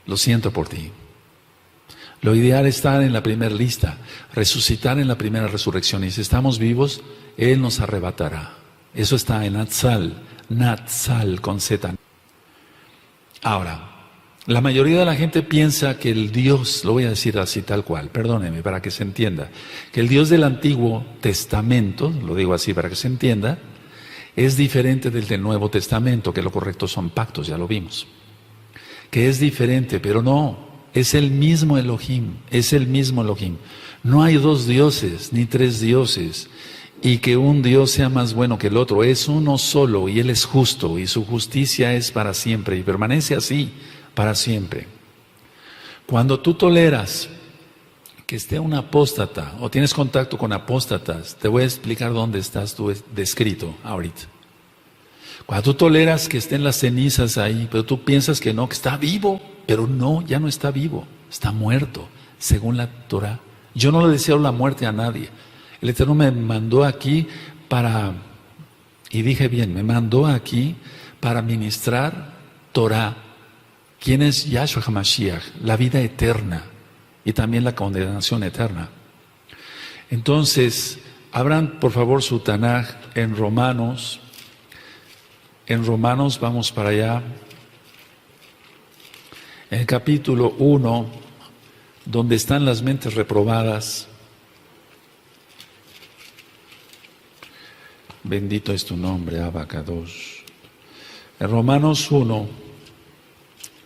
Lo siento por ti. Lo ideal es estar en la primera lista, resucitar en la primera resurrección. Y si estamos vivos, Él nos arrebatará. Eso está en Natsal con Z. Ahora, la mayoría de la gente piensa que el Dios, lo voy a decir así tal cual, perdónenme para que se entienda, que el Dios del Antiguo Testamento, lo digo así para que se entienda, es diferente del Nuevo Testamento, que lo correcto son pactos, ya lo vimos. Que es diferente, pero no, es el mismo Elohim, es el mismo Elohim. No hay dos dioses, ni tres dioses, y que un Dios sea más bueno que el otro. Es uno solo, y Él es justo, y su justicia es para siempre, y permanece así para siempre. Cuando tú toleras que esté un apóstata, o tienes contacto con apóstatas, te voy a explicar dónde estás tú descrito ahorita. Cuando tú toleras que estén las cenizas ahí, pero tú piensas que no, que está vivo, pero no, ya no está vivo, está muerto, según la Torah. Yo no le deseo la muerte a nadie. El Eterno me mandó aquí y dije bien, me mandó aquí para ministrar Torah. ¿Quién es Yahshua HaMashiach? La vida eterna y también la condenación eterna. Entonces, abran por favor su Tanaj en Romanos. En Romanos, vamos para allá. En el capítulo 1, donde están las mentes reprobadas. Bendito es tu nombre, Abacados. En Romanos 1,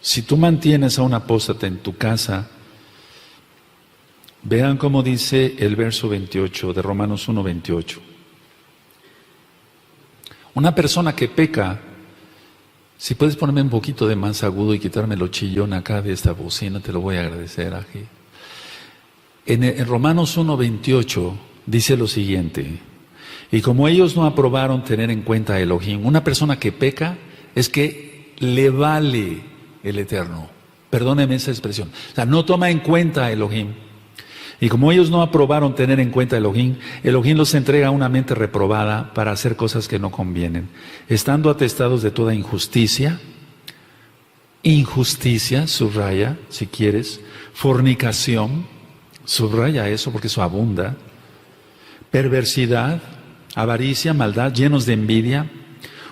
si tú mantienes a un apóstata en tu casa, vean cómo dice el verso 28 de Romanos 1, 28. Una persona que peca, si puedes ponerme un poquito de más agudo y quitarme lo chillón acá de esta bocina, te lo voy a agradecer, Aji. En Romanos 1, 28 dice lo siguiente: y como ellos no aprobaron tener en cuenta a Elohim, una persona que peca es que le vale el Eterno. Perdóneme esa expresión. O sea, no toma en cuenta a Elohim. Y como ellos no aprobaron tener en cuenta a Elohim, Elohim los entrega a una mente reprobada para hacer cosas que no convienen, estando atestados de toda injusticia, subraya, si quieres, fornicación, subraya eso porque eso abunda, perversidad, avaricia, maldad, llenos de envidia,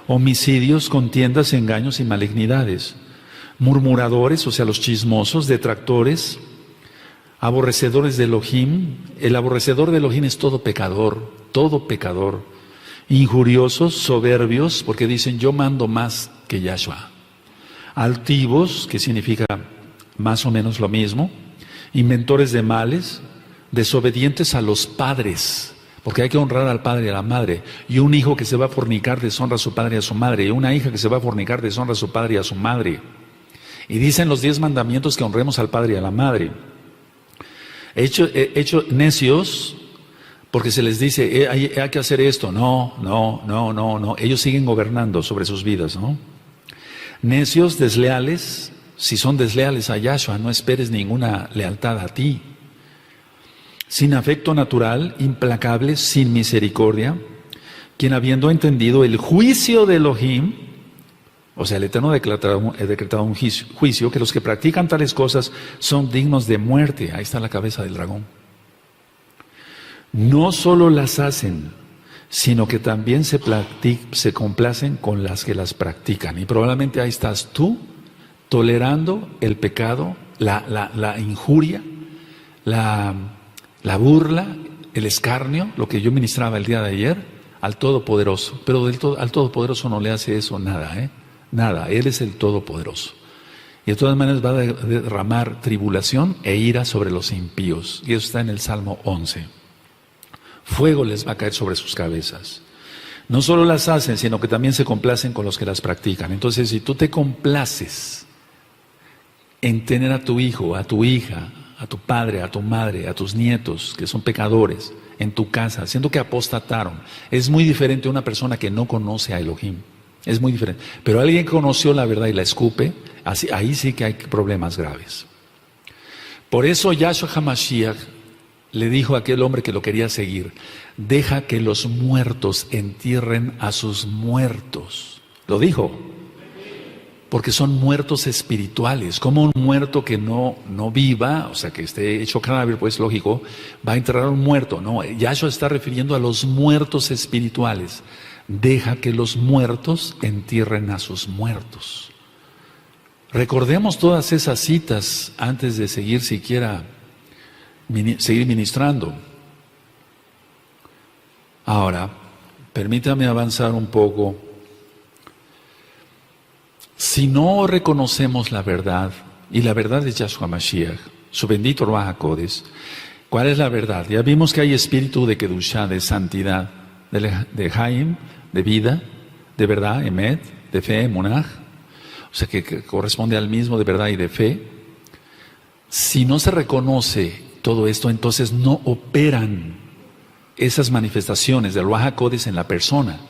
homicidios, contiendas, engaños y malignidades, murmuradores, o sea, los chismosos, detractores, aborrecedores de Elohim. El aborrecedor de Elohim es todo pecador, injuriosos, soberbios, porque dicen yo mando más que Yahshua, altivos, que significa más o menos lo mismo, inventores de males, desobedientes a los padres, porque hay que honrar al padre y a la madre. Y un hijo que se va a fornicar deshonra a su padre y a su madre. Y una hija que se va a fornicar deshonra a su padre y a su madre. Y dicen los 10 mandamientos que honremos al padre y a la madre. Hecho necios, porque se les dice, hay que hacer esto. No. Ellos siguen gobernando sobre sus vidas, ¿no? Necios, desleales. Si son desleales a Yahshua, no esperes ninguna lealtad a ti. Sin afecto natural, implacables, sin misericordia, quien habiendo entendido el juicio de Elohim, o sea, el Eterno ha decretado un juicio, que los que practican tales cosas son dignos de muerte. Ahí está la cabeza del dragón. No solo las hacen, sino que también se complacen con las que las practican. Y probablemente ahí estás tú, tolerando el pecado, la injuria, la burla, el escarnio, lo que yo ministraba el día de ayer, al Todopoderoso. Pero al Todopoderoso no le hace eso nada, nada. Él es el Todopoderoso. Y de todas maneras va a derramar tribulación e ira sobre los impíos. Y eso está en el Salmo 11. Fuego les va a caer sobre sus cabezas. No solo las hacen, sino que también se complacen con los que las practican. Entonces, si tú te complaces en tener a tu hijo, a tu hija, a tu padre, a tu madre, a tus nietos, que son pecadores, en tu casa, siendo que apostataron, es muy diferente a una persona que no conoce a Elohim. Es muy diferente. Pero alguien que conoció la verdad y la escupe, ahí sí que hay problemas graves. Por eso Yahshua HaMashiach le dijo a aquel hombre que lo quería seguir: deja que los muertos entierren a sus muertos. Lo dijo. porque son muertos espirituales. Como un muerto que no viva, o sea, que esté hecho cadáver, pues lógico, va a enterrar a un muerto. No, Yahshua está refiriendo a los muertos espirituales. Deja que los muertos entierren a sus muertos. Recordemos todas esas citas antes de seguir siquiera seguir ministrando. Ahora, permítame avanzar un poco. Si no reconocemos la verdad, y la verdad es Yahshua Mashiach, su bendito Ruach HaKodesh, ¿cuál es la verdad? Ya vimos que hay espíritu de Kedushá, de santidad, de Haim, de vida, de verdad, Emet, de fe, Monaj, o sea que corresponde al mismo de verdad y de fe. Si no se reconoce todo esto, entonces no operan esas manifestaciones del Ruach HaKodesh en la persona,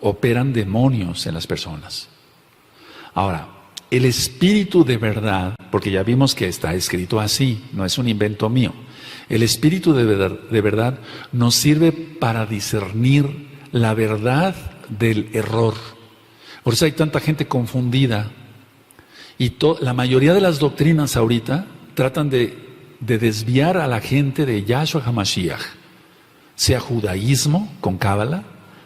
operan demonios en las personas. Ahora, el espíritu de verdad, porque ya vimos que está escrito así, no es un invento mío. El espíritu de verdad nos sirve para discernir la verdad del error. Por eso hay tanta gente confundida. Y la mayoría de las doctrinas ahorita tratan de desviar a la gente de Yahshua HaMashiach. Sea judaísmo con Cábala,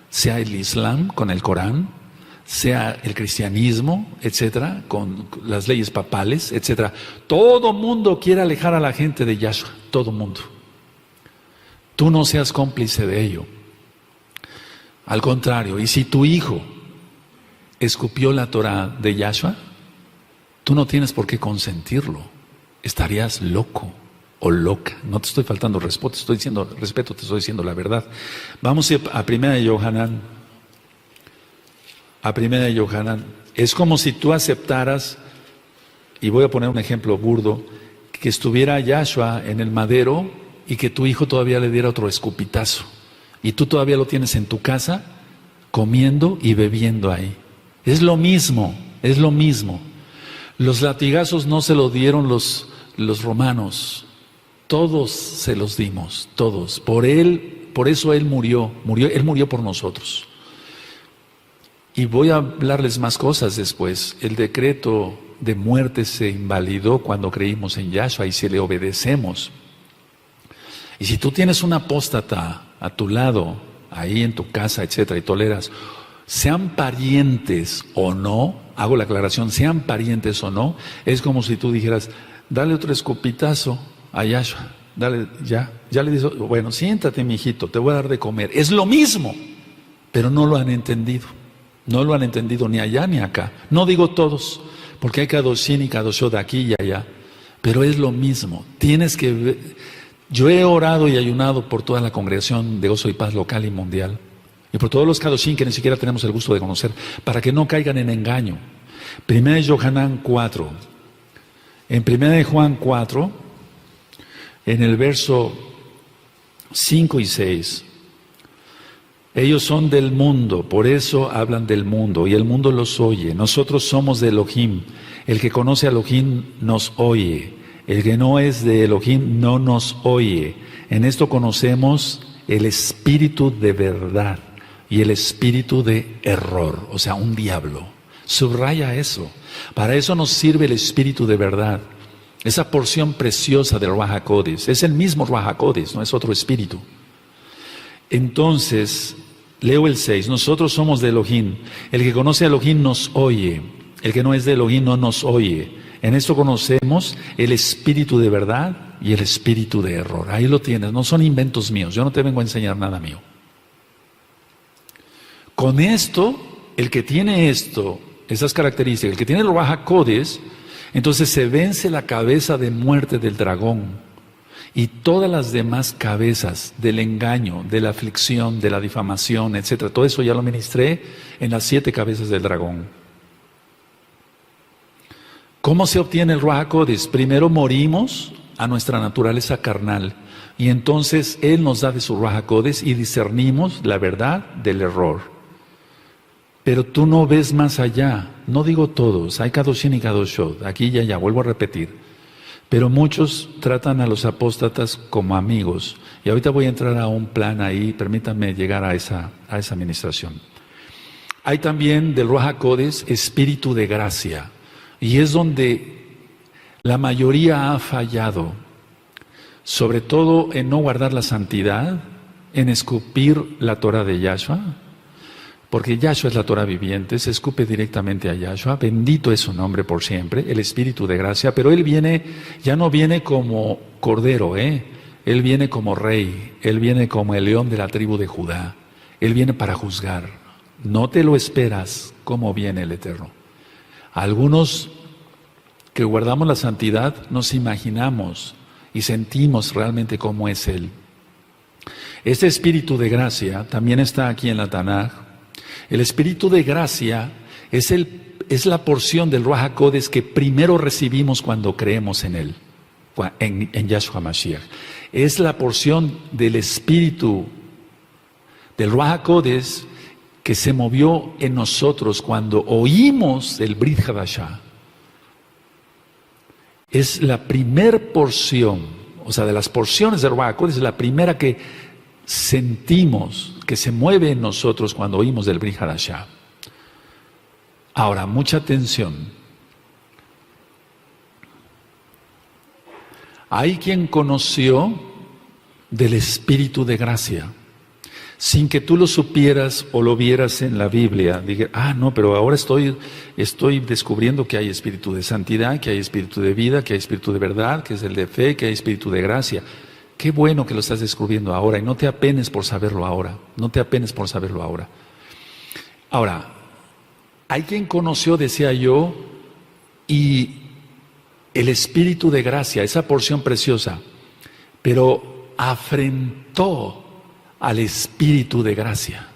sea el Islam con el Corán, sea el cristianismo, etcétera, con las leyes papales, etcétera. Todo mundo quiere alejar a la gente de Yahshua, todo mundo. Tú no seas cómplice de ello. Al contrario, y si tu hijo escupió la Torah de Yahshua, tú no tienes por qué consentirlo. Estarías loco o loca. No te estoy faltando respeto, te estoy diciendo la verdad. Vamos a 1 de Yohanan. A 1 de Yohanan, es como si tú aceptaras, y voy a poner un ejemplo burdo, que estuviera Yahshua en el madero y que tu hijo todavía le diera otro escupitazo. Y tú todavía lo tienes en tu casa, comiendo y bebiendo ahí. Es lo mismo, es lo mismo. Los latigazos no se los dieron los romanos, todos se los dimos, todos. Por eso Él murió, Él murió por nosotros. Y voy a hablarles más cosas después. El decreto de muerte se invalidó cuando creímos en Yahshua y si le obedecemos. Y si tú tienes un apóstata a tu lado, ahí en tu casa, etcétera, y toleras, sean parientes o no, hago la aclaración, sean parientes o no, es como si tú dijeras, dale otro escupitazo a Yahshua, dale, ya le dices, bueno, siéntate, mi hijito, te voy a dar de comer. Es lo mismo, pero no lo han entendido. No lo han entendido ni allá ni acá. No digo todos, porque hay Kadoshin y Kadoshot aquí y allá. Pero es lo mismo. Tienes que ver. Yo he orado y ayunado por toda la congregación de Gozo y Paz local y mundial. Y por todos los Kadoshin que ni siquiera tenemos el gusto de conocer, para que no caigan en engaño. 1 de Yohanan 4. En 1 de Juan 4, en el verso 5 y 6. Ellos son del mundo, por eso hablan del mundo, y el mundo los oye. Nosotros somos de Elohim. El que conoce a Elohim nos oye. El que no es de Elohim no nos oye. En esto conocemos el espíritu de verdad y el espíritu de error, o sea, un diablo. Subraya eso. Para eso nos sirve el espíritu de verdad. Esa porción preciosa del Ruach HaKodesh. Es el mismo Ruach HaKodesh, no es otro espíritu. Entonces, leo el 6, nosotros somos de Elohim, el que conoce a Elohim nos oye, el que no es de Elohim no nos oye. En esto conocemos el espíritu de verdad y el espíritu de error. Ahí lo tienes, no son inventos míos, yo no te vengo a enseñar nada mío. Con esto, el que tiene esas características, el que tiene el Ruach HaKodesh, entonces se vence la cabeza de muerte del dragón. Y todas las demás cabezas del engaño, de la aflicción, de la difamación, etcétera. Todo eso ya lo ministré en las 7 cabezas del dragón. ¿Cómo se obtiene el Ruach HaKodesh? Primero morimos a nuestra naturaleza carnal. Y entonces Él nos da de su Ruach HaKodesh y discernimos la verdad del error. Pero tú no ves más allá. No digo todos, hay Kadoshin y Kadoshot. Aquí y allá, vuelvo a repetir. Pero muchos tratan a los apóstatas como amigos. Y ahorita voy a entrar a un plan ahí, permítanme llegar a esa administración. Hay también del Ruach HaKodesh espíritu de gracia, y es donde la mayoría ha fallado, sobre todo en no guardar la santidad, en escupir la Torah de Yahshua, porque Yahshua es la Torah viviente, se escupe directamente a Yahshua, bendito es su nombre por siempre, el espíritu de gracia, pero Él viene, ya no viene como cordero, Él viene como rey, Él viene como el león de la tribu de Judá, Él viene para juzgar, no te lo esperas como viene el Eterno. Algunos que guardamos la santidad nos imaginamos y sentimos realmente cómo es Él. Este espíritu de gracia también está aquí en la Tanaj. El espíritu de gracia es la porción del Ruach HaKodesh que primero recibimos cuando creemos en Él, en Yahshua Mashiach. Es la porción del espíritu del Ruach HaKodesh que se movió en nosotros cuando oímos el Brit Hadashah. Es la primer porción, o sea, de las porciones del Ruach HaKodesh, es la primera que sentimos, que se mueve en nosotros cuando oímos del Brit Hadashah. Ahora, mucha atención. Hay quien conoció del Espíritu de gracia, sin que tú lo supieras o lo vieras en la Biblia. Dije, no, pero ahora estoy descubriendo que hay espíritu de santidad, que hay espíritu de vida, que hay espíritu de verdad, que es el de fe, que hay espíritu de gracia. Qué bueno que lo estás descubriendo ahora y no te apenes por saberlo ahora. No te apenes por saberlo ahora. Ahora, hay quien conoció, decía yo, y el espíritu de gracia, esa porción preciosa, pero afrentó al espíritu de gracia.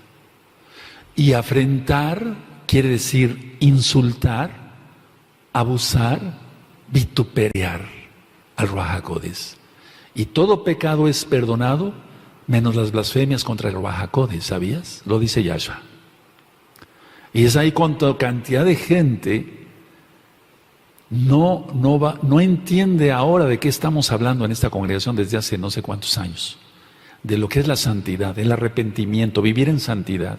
Y afrentar quiere decir insultar, abusar, vituperar al Ruach HaKodesh. Y todo pecado es perdonado, menos las blasfemias contra el Ruach HaKodesh, ¿sabías? Lo dice Yahshua. Y es ahí cuando cantidad de gente no entiende ahora de qué estamos hablando en esta congregación desde hace no sé cuántos años. De lo que es la santidad, el arrepentimiento, vivir en santidad.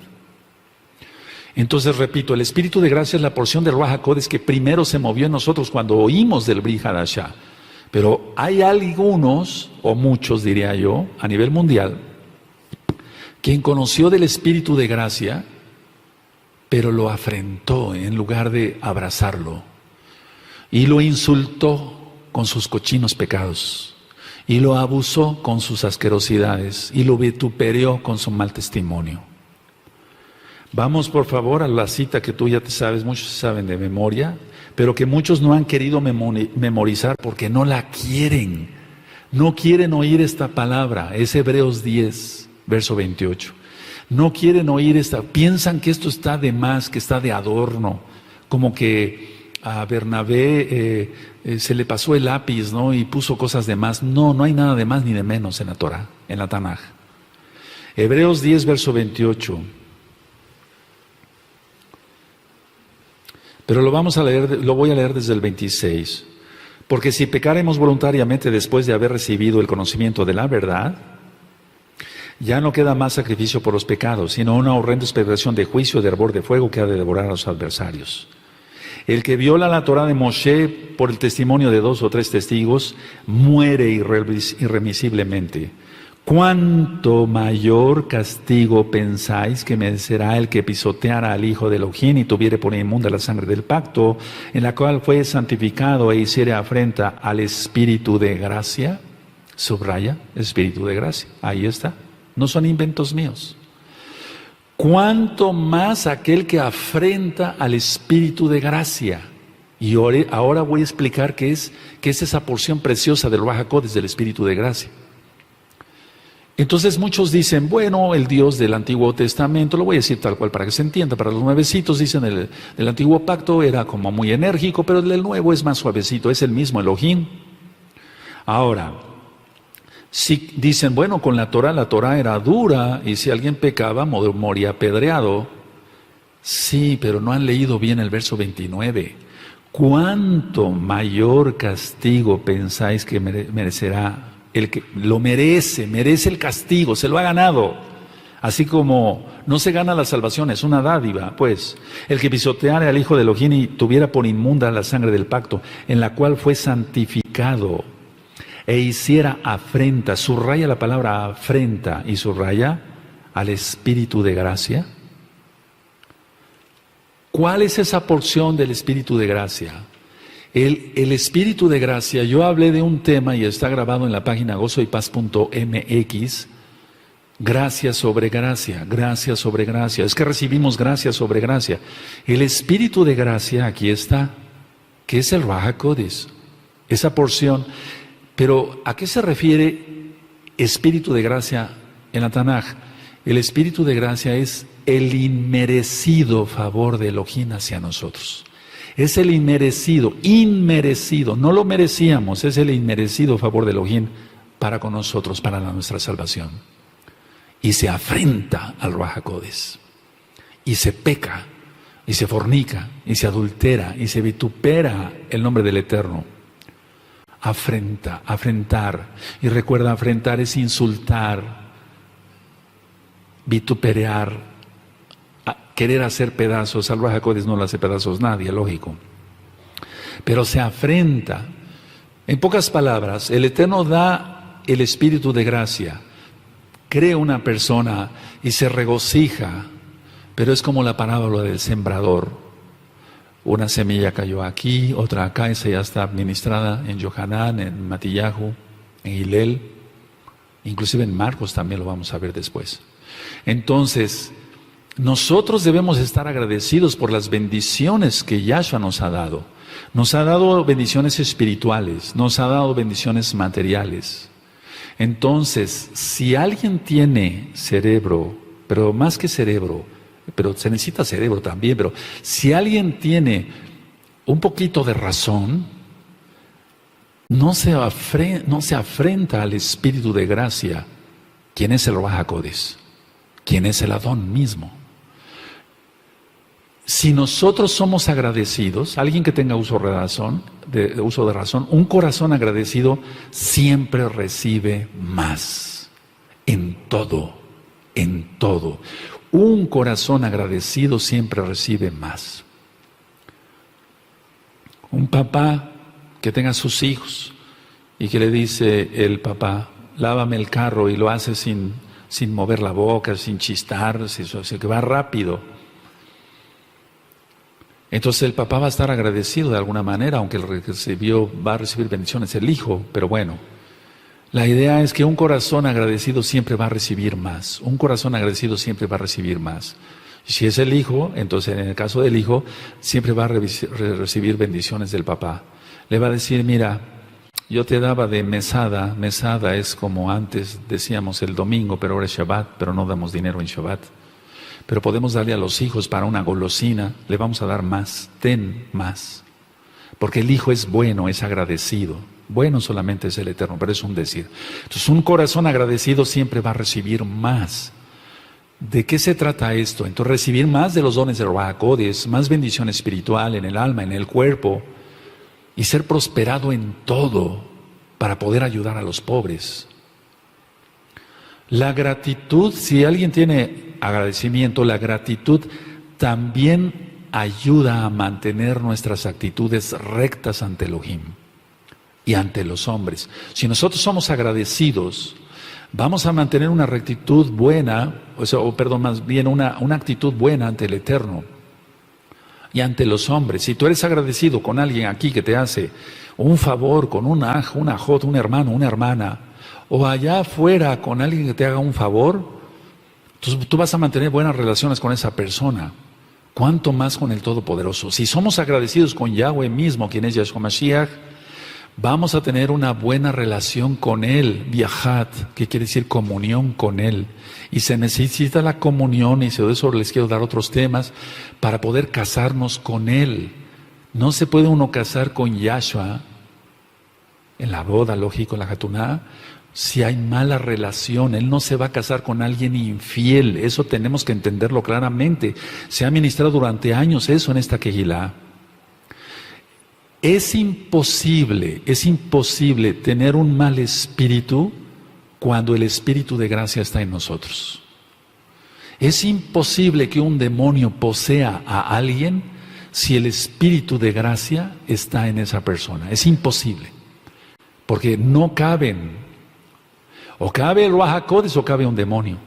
Entonces, repito, el espíritu de gracia es la porción del Ruach HaKodesh que primero se movió en nosotros cuando oímos del Brit Hadashah. Pero hay algunos, o muchos diría yo, a nivel mundial, quien conoció del espíritu de gracia, pero lo afrentó en lugar de abrazarlo. Y lo insultó con sus cochinos pecados. Y lo abusó con sus asquerosidades. Y lo vituperió con su mal testimonio. Vamos por favor a la cita que tú ya te sabes, muchos saben de memoria, pero que muchos no han querido memorizar porque no la quieren. No quieren oír esta palabra. Es Hebreos 10, verso 28. No quieren oír piensan que esto está de más, que está de adorno, como que a Bernabé se le pasó el lápiz, ¿no? Y puso cosas de más. No hay nada de más ni de menos en la Torah, en la Tanaj. Hebreos 10, verso 28. Pero lo voy a leer desde el 26. Porque si pecaremos voluntariamente después de haber recibido el conocimiento de la verdad, ya no queda más sacrificio por los pecados, sino una horrenda expectación de juicio de hervor de fuego que ha de devorar a los adversarios. El que viola la Torah de Moshe por el testimonio de 2 o 3 testigos, muere irremisiblemente. ¿Cuánto mayor castigo pensáis que merecerá el que pisoteara al Hijo de Elohim y tuviere por inmunda la sangre del pacto, en la cual fue santificado e hiciere afrenta al Espíritu de gracia? Subraya, Espíritu de gracia, ahí está, no son inventos míos. ¿Cuánto más aquel que afrenta al Espíritu de gracia? Y ahora voy a explicar qué es esa porción preciosa del Ruach HaKodesh, del Espíritu de gracia. Entonces muchos dicen, bueno, el Dios del Antiguo Testamento, lo voy a decir tal cual para que se entienda, para los nuevecitos dicen el Antiguo Pacto era como muy enérgico, pero el Nuevo es más suavecito, es el mismo Elohim. Ahora, si dicen, bueno, con la Torah era dura y si alguien pecaba moría apedreado. Sí, pero no han leído bien el verso 29. ¿Cuánto mayor castigo pensáis que merecerá? El que lo merece el castigo, se lo ha ganado. Así como no se gana la salvación, es una dádiva, pues. El que pisoteara al Hijo de Elohim y tuviera por inmunda la sangre del pacto, en la cual fue santificado, e hiciera afrenta, subraya la palabra afrenta y subraya al Espíritu de gracia. ¿Cuál es esa porción del Espíritu de gracia? El Espíritu de gracia, yo hablé de un tema y está grabado en la página gozoypaz.mx, gracia sobre gracia, gracia sobre gracia. Es que recibimos gracia sobre gracia. El Espíritu de gracia, aquí está, que es el Ruach HaKodesh, esa porción. Pero, ¿a qué se refiere Espíritu de gracia en la Tanaj? El Espíritu de gracia es el inmerecido favor de Elohim hacia nosotros. Es el inmerecido, no lo merecíamos, es el inmerecido favor de Elohim para con nosotros, para nuestra salvación. Y se afrenta al Ruach HaKodesh, y se peca, y se fornica, y se adultera, y se vitupera el nombre del Eterno. Afrenta, afrentar. Y recuerda, afrentar es insultar, vituperar, querer hacer pedazos. Al Ruach HaKodesh no le hace pedazos nadie, lógico. Pero se afrenta. En pocas palabras, el Eterno da el Espíritu de gracia, crea una persona y se regocija, pero es como la parábola del sembrador. Una semilla cayó aquí, otra acá, esa ya está administrada en Yohanan, en Matillahu, en Hillel, inclusive en Marcos también lo vamos a ver después. Entonces, nosotros debemos estar agradecidos por las bendiciones que Yahshua nos ha dado. Nos ha dado bendiciones espirituales, nos ha dado bendiciones materiales. Entonces, si alguien tiene cerebro, pero más que cerebro, pero se necesita cerebro también, pero si alguien tiene un poquito de razón, no se afrenta al Espíritu de gracia, quien es el Ruach HaKodesh, quien es el Adón mismo. Si nosotros somos agradecidos, alguien que tenga uso de razón, un corazón agradecido siempre recibe más, en todo, en todo. Un corazón agradecido siempre recibe más. Un papá que tenga sus hijos y que le dice el papá, lávame el carro, y lo hace sin mover la boca, sin chistar, que va rápido. Entonces el papá va a estar agradecido de alguna manera, aunque va a recibir bendiciones el hijo, pero bueno. La idea es que un corazón agradecido siempre va a recibir más. Un corazón agradecido siempre va a recibir más. Y si es el hijo, entonces en el caso del hijo, siempre va a recibir bendiciones del papá. Le va a decir, mira, yo te daba de mesada. Mesada es como antes decíamos el domingo, pero ahora es Shabbat, pero no damos dinero en Shabbat. Pero podemos darle a los hijos para una golosina, le vamos a dar más, ten más. Porque el hijo es bueno, es agradecido. Bueno solamente es el Eterno, pero es un decir. Entonces un corazón agradecido siempre va a recibir más. ¿De qué se trata esto? Entonces recibir más de los dones de Ruach HaKodesh, más bendición espiritual en el alma, en el cuerpo, y ser prosperado en todo para poder ayudar a los pobres. La gratitud, si alguien tiene agradecimiento, la gratitud también ayuda a mantener nuestras actitudes rectas ante Elohim y ante los hombres. Si nosotros somos agradecidos, vamos a mantener una rectitud buena, más bien una actitud buena ante el Eterno y ante los hombres. Si tú eres agradecido con alguien aquí que te hace un favor, con un aj, un ajot, un hermano, una hermana, o allá afuera con alguien que te haga un favor, entonces tú vas a mantener buenas relaciones con esa persona. ¿Cuánto más con el Todopoderoso? Si somos agradecidos con Yahweh mismo, quien es Yahshua Mashiach, vamos a tener una buena relación con Él, viajat, que quiere decir comunión con Él. Y se necesita la comunión, y de eso les quiero dar otros temas, para poder casarnos con Él. No se puede uno casar con Yahshua en la boda, lógico, en la Hatuná, si hay mala relación. Él no se va a casar con alguien infiel. Eso tenemos que entenderlo claramente. Se ha ministrado durante años eso en esta Kehilá. Es imposible tener un mal espíritu cuando el Espíritu de gracia está en nosotros. Es imposible que un demonio posea a alguien si el espíritu de gracia está en esa persona. Es imposible. Porque no caben. O cabe el Ruaj HaKodesh o cabe un demonio.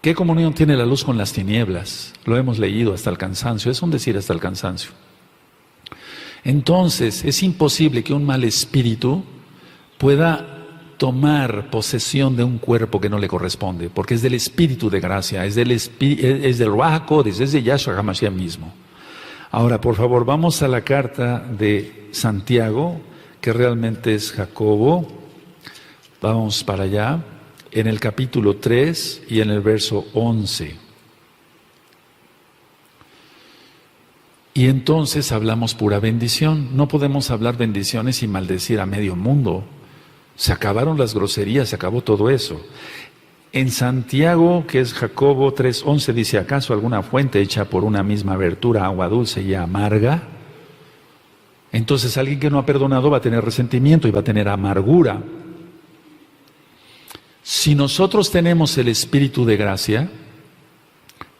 ¿Qué comunión tiene la luz con las tinieblas? Lo hemos leído hasta el cansancio. Es un decir hasta el cansancio. Entonces, es imposible que un mal espíritu pueda tomar posesión de un cuerpo que no le corresponde, porque es del espíritu de gracia, es del Ruaj HaKodesh, es de Yahshua HaMashiach mismo. Ahora, por favor, vamos a la carta de Santiago, que realmente es Jacobo. Vamos para allá, en el capítulo 3 y en el verso 11. Y entonces hablamos pura bendición. No podemos hablar bendiciones y maldecir a medio mundo. Se acabaron las groserías, se acabó todo eso. En Santiago, que es Jacobo 3:11, dice: ¿acaso alguna fuente hecha por una misma abertura, agua dulce y amarga? Entonces alguien que no ha perdonado va a tener resentimiento y va a tener amargura. Si nosotros tenemos el espíritu de gracia,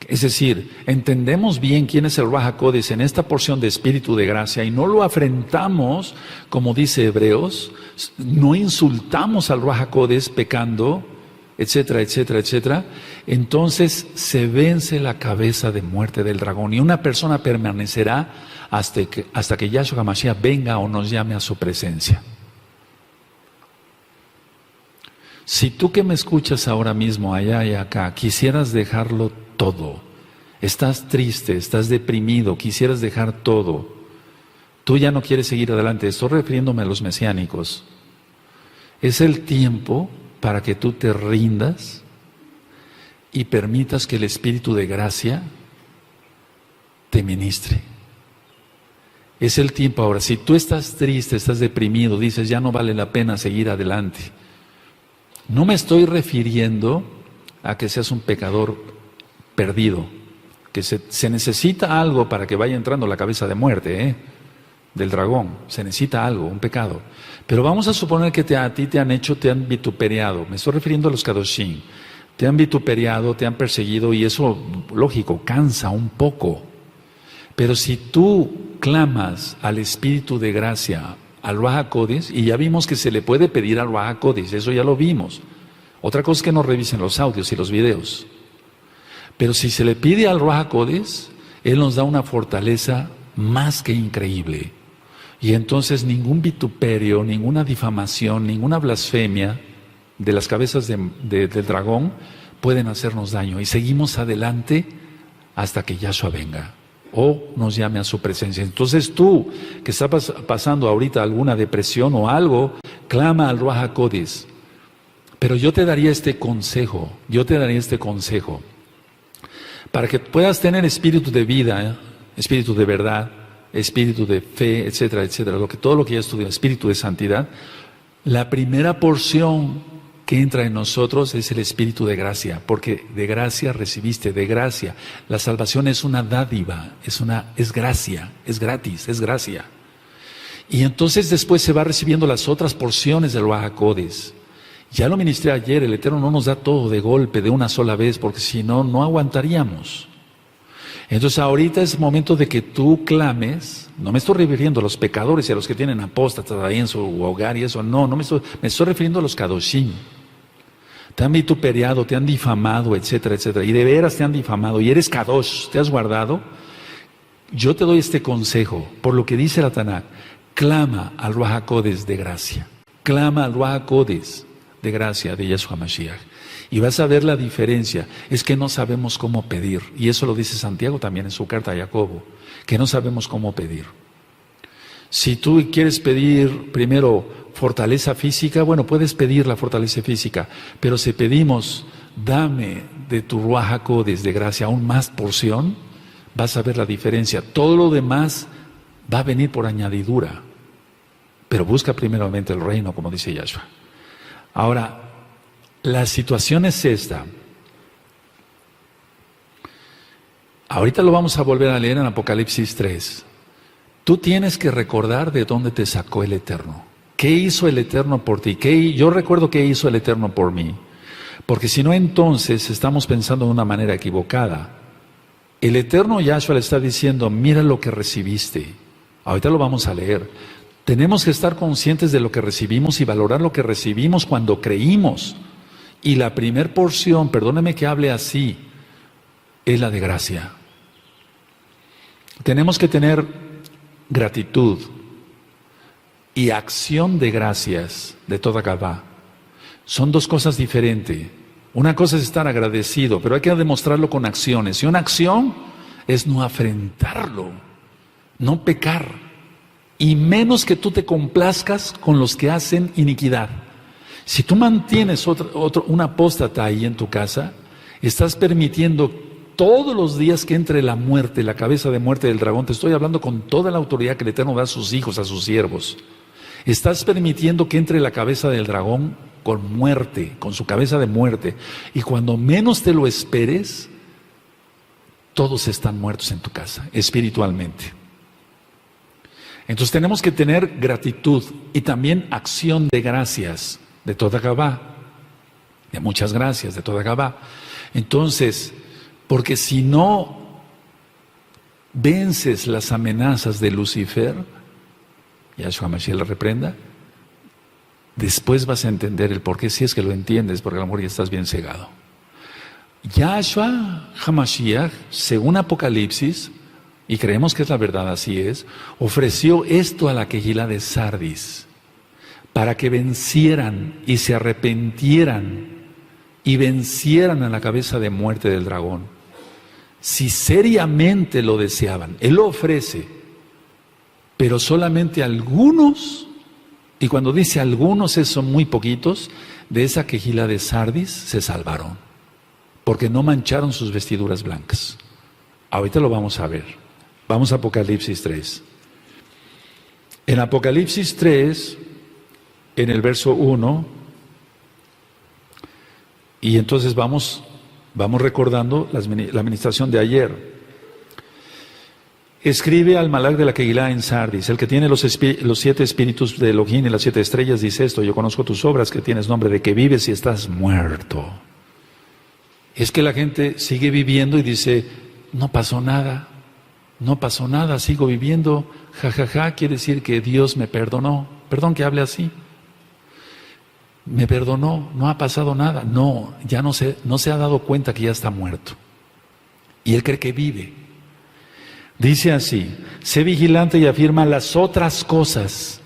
es decir, entendemos bien quién es el Ruaj HaKodesh en esta porción de espíritu de gracia y no lo afrentamos, como dice Hebreos, no insultamos al Ruaj HaKodesh pecando, etcétera, etcétera, etcétera, entonces se vence la cabeza de muerte del dragón y una persona permanecerá hasta que Yahshua HaMashiach venga o nos llame a su presencia. Si tú que me escuchas ahora mismo, allá y acá, quisieras dejarlo todo, estás triste, estás deprimido, quisieras dejar todo, tú ya no quieres seguir adelante, estoy refiriéndome a los mesiánicos, es el tiempo para que tú te rindas y permitas que el Espíritu de gracia te ministre. Es el tiempo ahora. Si tú estás triste, estás deprimido, dices ya no vale la pena seguir adelante, no me estoy refiriendo a que seas un pecador perdido, que se necesita algo para que vaya entrando la cabeza de muerte, del dragón, se necesita algo, un pecado. Pero vamos a suponer que a ti te han vituperiado, me estoy refiriendo a los Kadoshim, te han vituperiado, te han perseguido y eso, lógico, cansa un poco. Pero si tú clamas al Espíritu de gracia, al Ruaj HaKodesh, y ya vimos que se le puede pedir al Ruaj HaKodesh, eso ya lo vimos. Otra cosa es que nos revisen los audios y los videos. Pero si se le pide al Ruaj HaKodesh, Él nos da una fortaleza más que increíble. Y entonces ningún vituperio, ninguna difamación, ninguna blasfemia de las cabezas del dragón pueden hacernos daño. Y seguimos adelante hasta que Yahshua venga o nos llame a su presencia. Entonces tú, que estás pasando ahorita alguna depresión o algo, clama al Ruaj HaKodesh. Pero yo te daría este consejo, para que puedas tener espíritu de vida, espíritu de verdad, espíritu de fe, etcétera, etcétera, todo lo que ya estudié, espíritu de santidad. La primera porción que entra en nosotros es el espíritu de gracia, porque de gracia recibiste, de gracia. La salvación es una dádiva, es gracia, es gratis, es gracia. Y entonces después se va recibiendo las otras porciones del Ruaj HaKodesh. Ya lo ministré ayer, el Eterno no nos da todo de golpe, de una sola vez, porque si no, no aguantaríamos. Entonces ahorita es momento de que tú clames. No me estoy refiriendo a los pecadores y a los que tienen apóstatas ahí en su hogar y eso, no me estoy refiriendo a los Kadoshim. Te han vituperiado, te han difamado, etcétera, etcétera, y de veras te han difamado y eres Kadosh, te has guardado. Yo te doy este consejo, por lo que dice la Tanakh: clama al Ruaj HaKodesh de gracia, clama al Ruaj HaKodesh de gracia de Yahshua Mashiach. Y vas a ver la diferencia. Es que no sabemos cómo pedir. Y eso lo dice Santiago también en su carta a Jacobo, que no sabemos cómo pedir. Si tú quieres pedir primero fortaleza física, bueno, puedes pedir la fortaleza física, pero si pedimos, dame de tu Ruaj HaKodesh de gracia aún más porción, vas a ver la diferencia. Todo lo demás va a venir por añadidura. Pero busca primeramente el reino, como dice Yahshua. Ahora, la situación es esta. Ahorita lo vamos a volver a leer en Apocalipsis 3. Tú tienes que recordar de dónde te sacó el Eterno. ¿Qué hizo el Eterno por ti? Yo recuerdo qué hizo el Eterno por mí. Porque si no, entonces estamos pensando de una manera equivocada. El eterno Yahshua le está diciendo, mira lo que recibiste. Ahorita lo vamos a leer. Tenemos que estar conscientes de lo que recibimos y valorar lo que recibimos cuando creímos. Y la primer porción, perdóneme que hable así, es la de gracia. Tenemos que tener gratitud y acción de gracias de toda Gabá. Son dos cosas diferentes. Una cosa es estar agradecido, pero hay que demostrarlo con acciones. Y una acción es no afrentarlo, no pecar, y menos que tú te complazcas con los que hacen iniquidad. Si tú mantienes un apóstata ahí en tu casa, estás permitiendo todos los días que entre la muerte, la cabeza de muerte del dragón. Te estoy hablando con toda la autoridad que el Eterno da a sus hijos, a sus siervos. Estás permitiendo que entre la cabeza del dragón con muerte, con su cabeza de muerte. Y cuando menos te lo esperes, todos están muertos en tu casa, espiritualmente. Entonces tenemos que tener gratitud y también acción de gracias de toda Gabá, de muchas gracias de toda Gabá. Entonces, porque si no vences las amenazas de Lucifer, Yahshua Mashiach le reprenda, después vas a entender el por qué, si es que lo entiendes, porque a lo mejor ya estás bien cegado. Yahshua HaMashiach, según Apocalipsis, y creemos que es la verdad, así es, ofreció esto a la Kehilá de Sardis, para que vencieran y se arrepintieran y vencieran a la cabeza de muerte del dragón. Si seriamente lo deseaban, Él lo ofrece, pero solamente algunos, y cuando dice algunos, son muy poquitos, de esa Kehilá de Sardis se salvaron, porque no mancharon sus vestiduras blancas. Ahorita lo vamos a ver. Vamos a Apocalipsis 3. En Apocalipsis 3, en el verso 1, y entonces vamos recordando la administración de ayer. Escribe al Malach de la Kehilá en Sardis, el que tiene los 7 espíritus de Elohim y las 7 estrellas, dice esto: yo conozco tus obras, que tienes nombre de que vives y estás muerto. Es que la gente sigue viviendo y dice, no pasó nada, sigo viviendo, jajaja, quiere decir que Dios me perdonó. Perdón que hable así. Me perdonó, no ha pasado nada. No, ya no se ha dado cuenta que ya está muerto. Y él cree que vive. Dice así: sé vigilante y afirma las otras cosas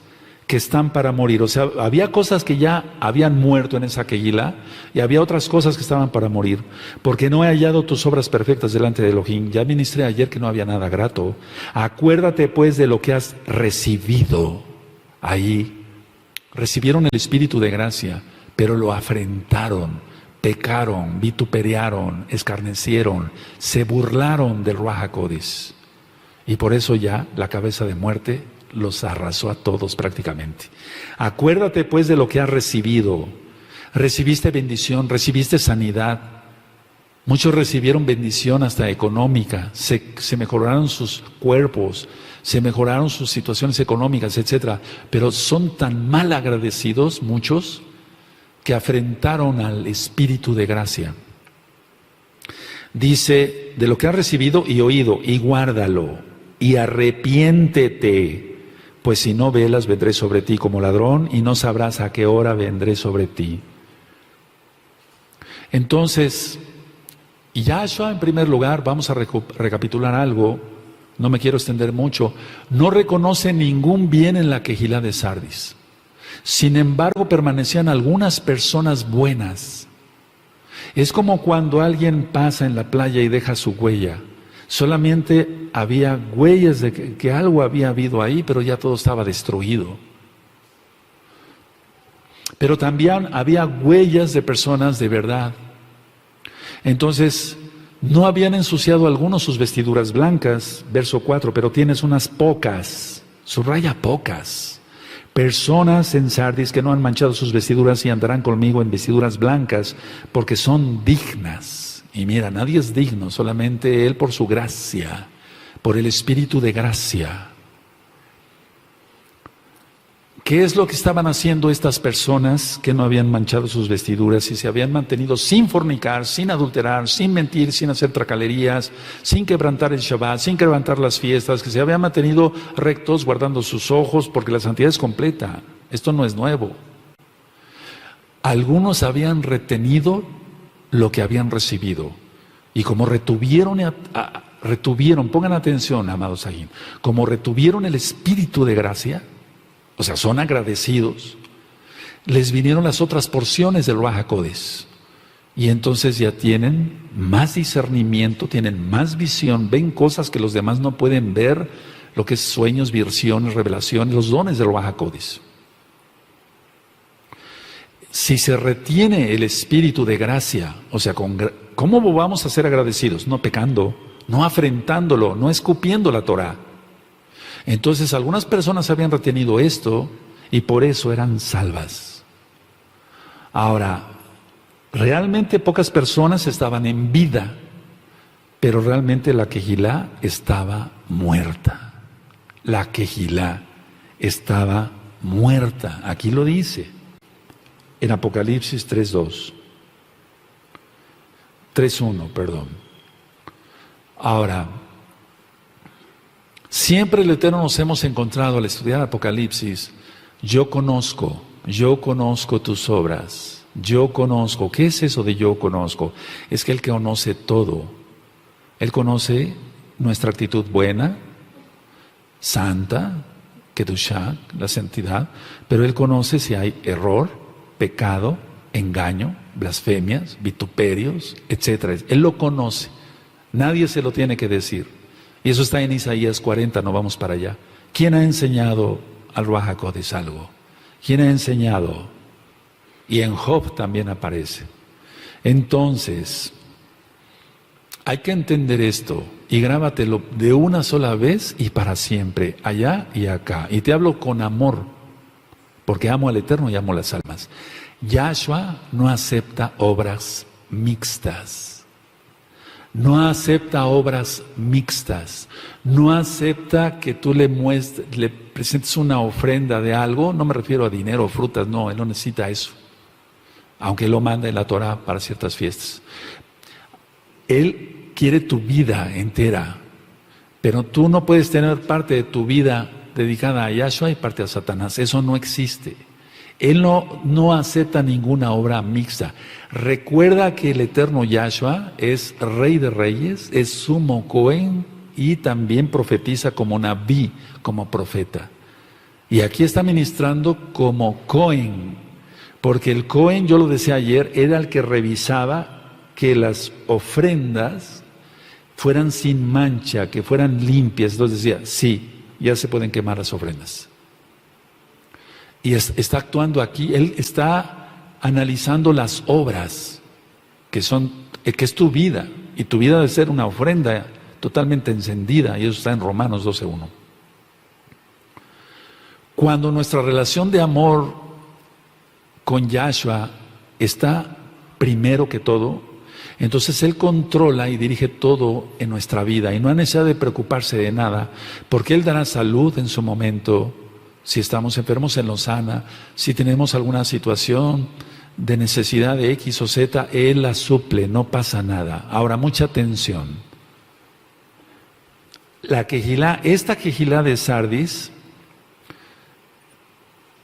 que están para morir. O sea, había cosas que ya habían muerto en esa Kehilá y había otras cosas que estaban para morir. Porque no he hallado tus obras perfectas delante de Elohim. Ya ministré ayer que no había nada grato. Acuérdate pues de lo que has recibido. Ahí recibieron el Espíritu de gracia, pero lo afrentaron, pecaron, vituperaron, escarnecieron, se burlaron del Ruach HaKodesh. Y por eso ya la cabeza de muerte los arrasó a todos prácticamente. Acuérdate pues de lo que has recibido. Recibiste bendición, recibiste sanidad. Muchos recibieron bendición hasta económica, se mejoraron sus cuerpos, se mejoraron sus situaciones económicas, etcétera. Pero son tan mal agradecidos muchos que afrentaron al Espíritu de gracia. Dice, de lo que has recibido y oído, y guárdalo, y arrepiéntete, pues si no velas vendré sobre ti como ladrón, y no sabrás a qué hora vendré sobre ti. Entonces, Yahshua, en primer lugar, vamos a recapitular algo, no me quiero extender mucho, no reconoce ningún bien en la Kehilá de Sardis. Sin embargo, permanecían algunas personas buenas. Es como cuando alguien pasa en la playa y deja su huella. Solamente había huellas de que algo había habido ahí, pero ya todo estaba destruido. Pero también había huellas de personas de verdad. Entonces, no habían ensuciado algunos sus vestiduras blancas, verso 4, pero tienes unas pocas, subraya pocas, personas en Sardis que no han manchado sus vestiduras y andarán conmigo en vestiduras blancas, porque son dignas. Y mira, nadie es digno, solamente Él por su gracia, por el Espíritu de gracia. ¿Qué es lo que estaban haciendo estas personas que no habían manchado sus vestiduras y se habían mantenido sin fornicar, sin adulterar, sin mentir, sin hacer tracalerías, sin quebrantar el Shabbat, sin quebrantar las fiestas, que se habían mantenido rectos, guardando sus ojos, porque la santidad es completa? Esto no es nuevo. Algunos habían retenido lo que habían recibido, y como retuvieron, pongan atención, amados Sahim, como retuvieron el espíritu de gracia, o sea, son agradecidos, les vinieron las otras porciones del Ruach HaKodesh. Y entonces ya tienen más discernimiento, tienen más visión, ven cosas que los demás no pueden ver, lo que es sueños, visiones, revelaciones, los dones del Ruach HaKodesh. Si se retiene el espíritu de gracia, o sea, ¿cómo vamos a ser agradecidos? No pecando, no afrentándolo, no escupiendo la Torah. Entonces algunas personas habían retenido esto y por eso eran salvas. Ahora, realmente pocas personas estaban en vida, pero realmente la Kehilá estaba muerta. La Kehilá estaba muerta. Aquí lo dice, en Apocalipsis 3.2. 3.1, perdón. Ahora, siempre el Eterno nos hemos encontrado al estudiar Apocalipsis. Yo conozco tus obras. Yo conozco. ¿Qué es eso de yo conozco? Es que Él conoce todo. Él conoce nuestra actitud buena, santa, kedushá, la santidad, pero Él conoce si hay error, pecado, engaño, blasfemias, vituperios, etc. Él lo conoce. Nadie se lo tiene que decir. Y eso está en Isaías 40, no vamos para allá. ¿Quién ha enseñado al Ruach HaKodesh algo? ¿Quién ha enseñado? Y en Job también aparece. Entonces, hay que entender esto y grábatelo de una sola vez y para siempre, allá y acá. Y te hablo con amor, porque amo al Eterno y amo las almas. Yahshua no acepta obras mixtas. No acepta obras mixtas, no acepta que tú le presentes una ofrenda de algo, no me refiero a dinero o frutas, no, Él no necesita eso, aunque Él lo manda en la Torah para ciertas fiestas. Él quiere tu vida entera, pero tú no puedes tener parte de tu vida dedicada a Yahshua y parte a Satanás, eso no existe. Él no acepta ninguna obra mixta. Recuerda que el eterno Yahshua es Rey de Reyes, es Sumo Cohen y también profetiza como Nabí, como profeta. Y aquí está ministrando como Cohen, porque el Cohen, yo lo decía ayer, era el que revisaba que las ofrendas fueran sin mancha, que fueran limpias. Entonces decía, sí, ya se pueden quemar las ofrendas. Y está actuando aquí, Él está analizando las obras que es tu vida, y tu vida debe ser una ofrenda totalmente encendida, y eso está en Romanos 12.1. Cuando nuestra relación de amor con Yahshua está primero que todo, entonces Él controla y dirige todo en nuestra vida, y no hay necesidad de preocuparse de nada, porque Él dará salud en su momento. Si estamos enfermos, Él nos sana. Si tenemos alguna situación de necesidad de X o Z, Él la suple, no pasa nada. Ahora, mucha atención. Esta Kehilá de Sardis,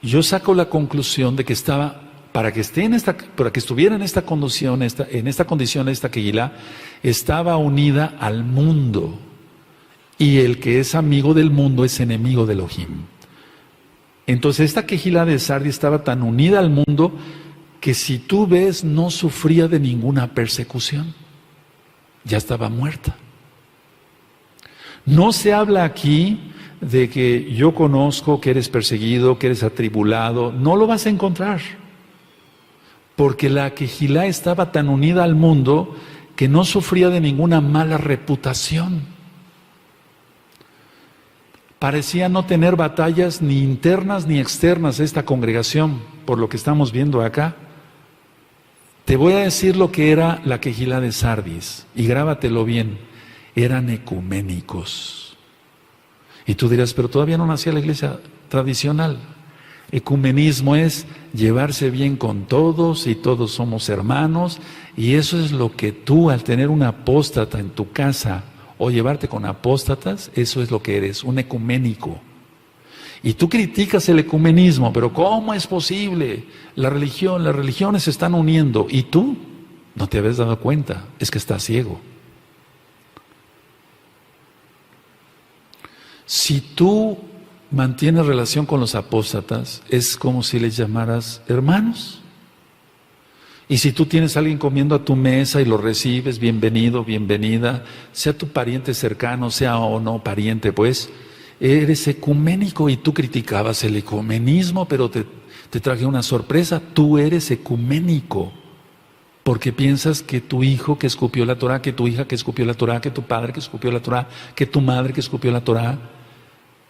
yo saco la conclusión de que para que estuviera en esta condición, esta Kehilá, estaba unida al mundo. Y el que es amigo del mundo es enemigo de Elohim. Entonces esta Kehilá de Sardis estaba tan unida al mundo que si tú ves no sufría de ninguna persecución. Ya estaba muerta. No se habla aquí de que yo conozco que eres perseguido, que eres atribulado. No lo vas a encontrar. Porque la Kehilá estaba tan unida al mundo que no sufría de ninguna mala reputación. Parecía no tener batallas ni internas ni externas esta congregación, por lo que estamos viendo acá. Te voy a decir lo que era la Kehilá de Sardis, y grábatelo bien, eran ecuménicos. Y tú dirás, pero todavía no nacía la iglesia tradicional. Ecumenismo es llevarse bien con todos y todos somos hermanos, y eso es lo que tú, al tener un apóstata en tu casa o llevarte con apóstatas, eso es lo que eres, un ecuménico. Y tú criticas el ecumenismo, pero ¿cómo es posible? Las religiones se están uniendo y tú no te habías dado cuenta, es que estás ciego. Si tú mantienes relación con los apóstatas, es como si les llamaras hermanos. Y si tú tienes a alguien comiendo a tu mesa y lo recibes, bienvenido, bienvenida, sea tu pariente cercano, sea o no pariente, pues, eres ecuménico. Y tú criticabas el ecumenismo, pero te traje una sorpresa, tú eres ecuménico. Porque piensas que tu hijo que escupió la Torah, que tu hija que escupió la Torah, que tu padre que escupió la Torah, que tu madre que escupió la Torah,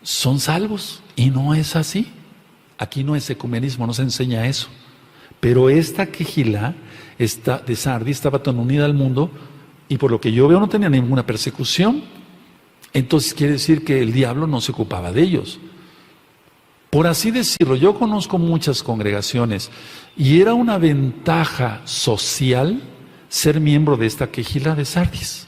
son salvos. Y no es así. Aquí no es ecumenismo, no se enseña eso. Pero esta quejilá de Sardis estaba tan unida al mundo y por lo que yo veo no tenía ninguna persecución. Entonces quiere decir que el diablo no se ocupaba de ellos. Por así decirlo, yo conozco muchas congregaciones y era una ventaja social ser miembro de esta quejilá de Sardis.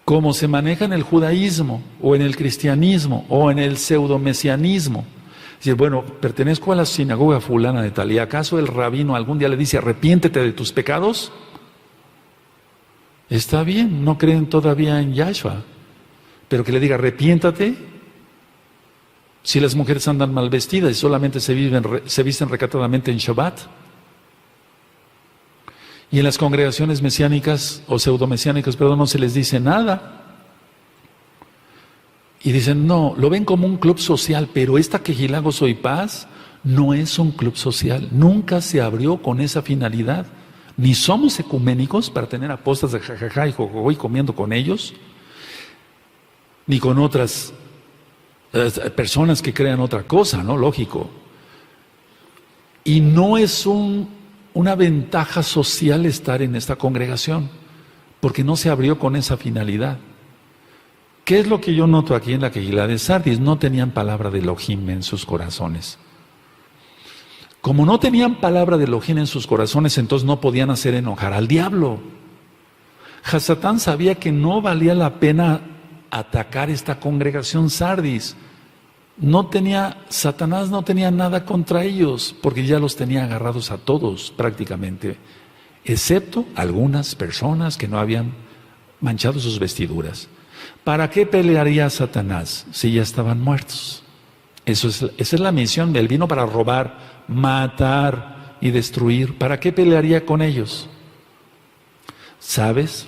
Como se maneja en el judaísmo o en el cristianismo o en el pseudomesianismo. Es decir, bueno, pertenezco a la sinagoga fulana de tal, ¿y acaso el rabino algún día le dice arrepiéntete de tus pecados? Está bien, no creen todavía en Yahshua, pero que le diga arrepiéntate. Si las mujeres andan mal vestidas y solamente se visten recatadamente en Shabbat. Y en las congregaciones mesiánicas o pseudomesiánicas, perdón, no se les dice nada. Y dicen, no, lo ven como un club social, pero esta Quejilá Gozo y Paz no es un club social, nunca se abrió con esa finalidad. Ni somos ecuménicos para tener apostas de jajaja y jojojo y comiendo con ellos, ni con otras personas que crean otra cosa, ¿no? Lógico. Y no es una ventaja social estar en esta congregación, porque no se abrió con esa finalidad. ¿Qué es lo que yo noto aquí en la Quejilá de Sardis? No tenían palabra de Elohim en sus corazones. Como no tenían palabra de Elohim en sus corazones, entonces no podían hacer enojar al diablo. Hasatán sabía que no valía la pena atacar esta congregación Sardis. Satanás no tenía nada contra ellos, porque ya los tenía agarrados a todos prácticamente, excepto algunas personas que no habían manchado sus vestiduras. ¿Para qué pelearía Satanás si ya estaban muertos? Esa es la misión. Él vino para robar, matar y destruir. ¿Para qué pelearía con ellos? ¿Sabes?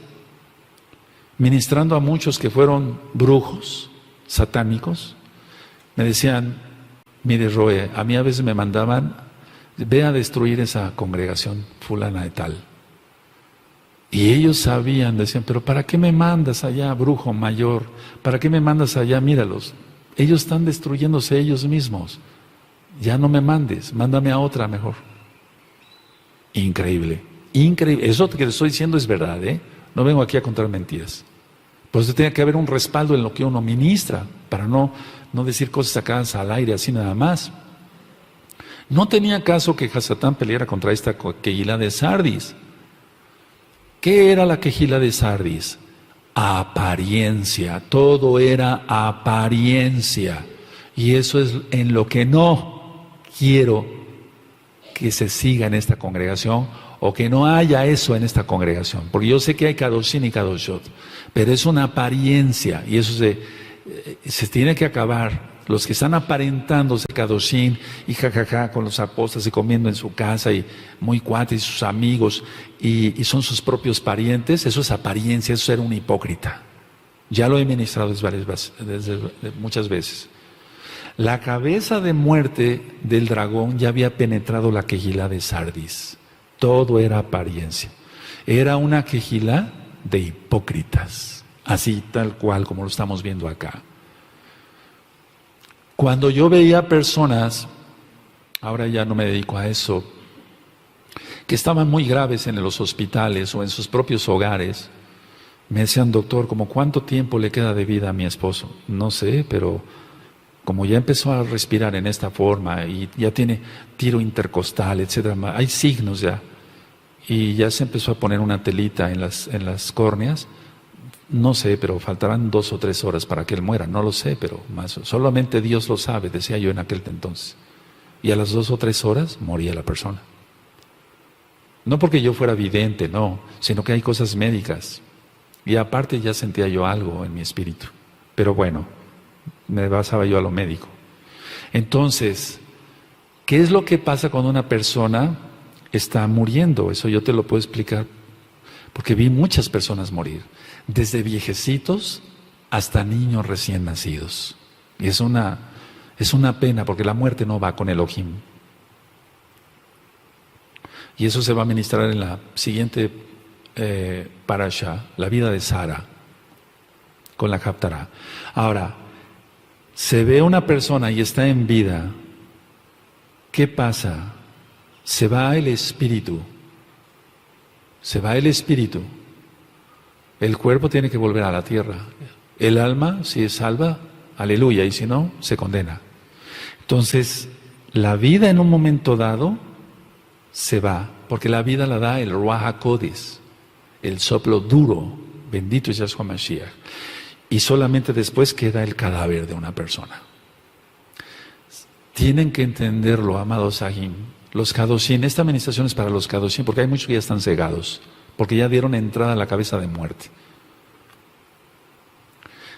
Ministrando a muchos que fueron brujos, satánicos, me decían, mire Roe, a mí a veces me mandaban, ve a destruir esa congregación fulana de tal. Y ellos sabían, decían, pero ¿para qué me mandas allá, brujo mayor? ¿Para qué me mandas allá? Míralos, ellos están destruyéndose ellos mismos. Ya no me mandes, mándame a otra mejor. Increíble, increíble. Eso que te estoy diciendo es verdad, ¿eh? No vengo aquí a contar mentiras. Por eso tiene que haber un respaldo en lo que uno ministra, para no decir cosas sacadas al aire así nada más. No tenía caso que Hasatán peleara contra esta Quejilá de Sardis. ¿Qué era la Quejilá de Sardis? Apariencia, todo era apariencia. Y eso es en lo que no quiero que se siga en esta congregación, o que no haya eso en esta congregación. Porque yo sé que hay Kadoshim y Kadoshot, pero es una apariencia, y eso se tiene que acabar. Los que están aparentando ser Kadoshim y jajaja con los apóstoles y comiendo en su casa y muy cuates y sus amigos y son sus propios parientes, eso es apariencia, eso es ser un hipócrita. Ya lo he ministrado muchas veces. La cabeza de muerte del dragón ya había penetrado la Quejilá de Sardis. Todo era apariencia. Era una Quejilá de hipócritas, así tal cual como lo estamos viendo acá. Cuando yo veía personas, ahora ya no me dedico a eso, que estaban muy graves en los hospitales o en sus propios hogares, me decían, doctor, ¿cómo cuánto tiempo le queda de vida a mi esposo? No sé, pero como ya empezó a respirar en esta forma y ya tiene tiro intercostal, etcétera, hay signos ya, y ya se empezó a poner una telita en las córneas, no sé, pero faltarán 2 o 3 horas para que él muera, no lo sé, pero solamente Dios lo sabe, decía yo en aquel entonces. Y a las 2 o 3 horas moría la persona. No porque yo fuera vidente, no, sino que hay cosas médicas. Y aparte ya sentía yo algo en mi espíritu. Pero bueno, me basaba yo a lo médico. Entonces, ¿qué es lo que pasa cuando una persona está muriendo? Eso yo te lo puedo explicar, porque vi muchas personas morir, desde viejecitos hasta niños recién nacidos. Y es una pena, porque la muerte no va con Elohim. Y eso se va a ministrar en la siguiente parasha, la vida de Sara, con la Haftará. Ahora, se ve una persona y está en vida, ¿qué pasa? Se va el espíritu. Se va el espíritu. El cuerpo tiene que volver a la tierra. El alma, si es salva, aleluya, y si no, se condena. Entonces, la vida en un momento dado se va, porque la vida la da el Ruach HaKodesh, el soplo duro, bendito es Yahshua Mashiach. Y solamente después queda el cadáver de una persona. Tienen que entenderlo, amados Sahim. Los Kadoshim, esta administración es para los Kadoshim, porque hay muchos que ya están cegados, porque ya dieron entrada a la cabeza de muerte.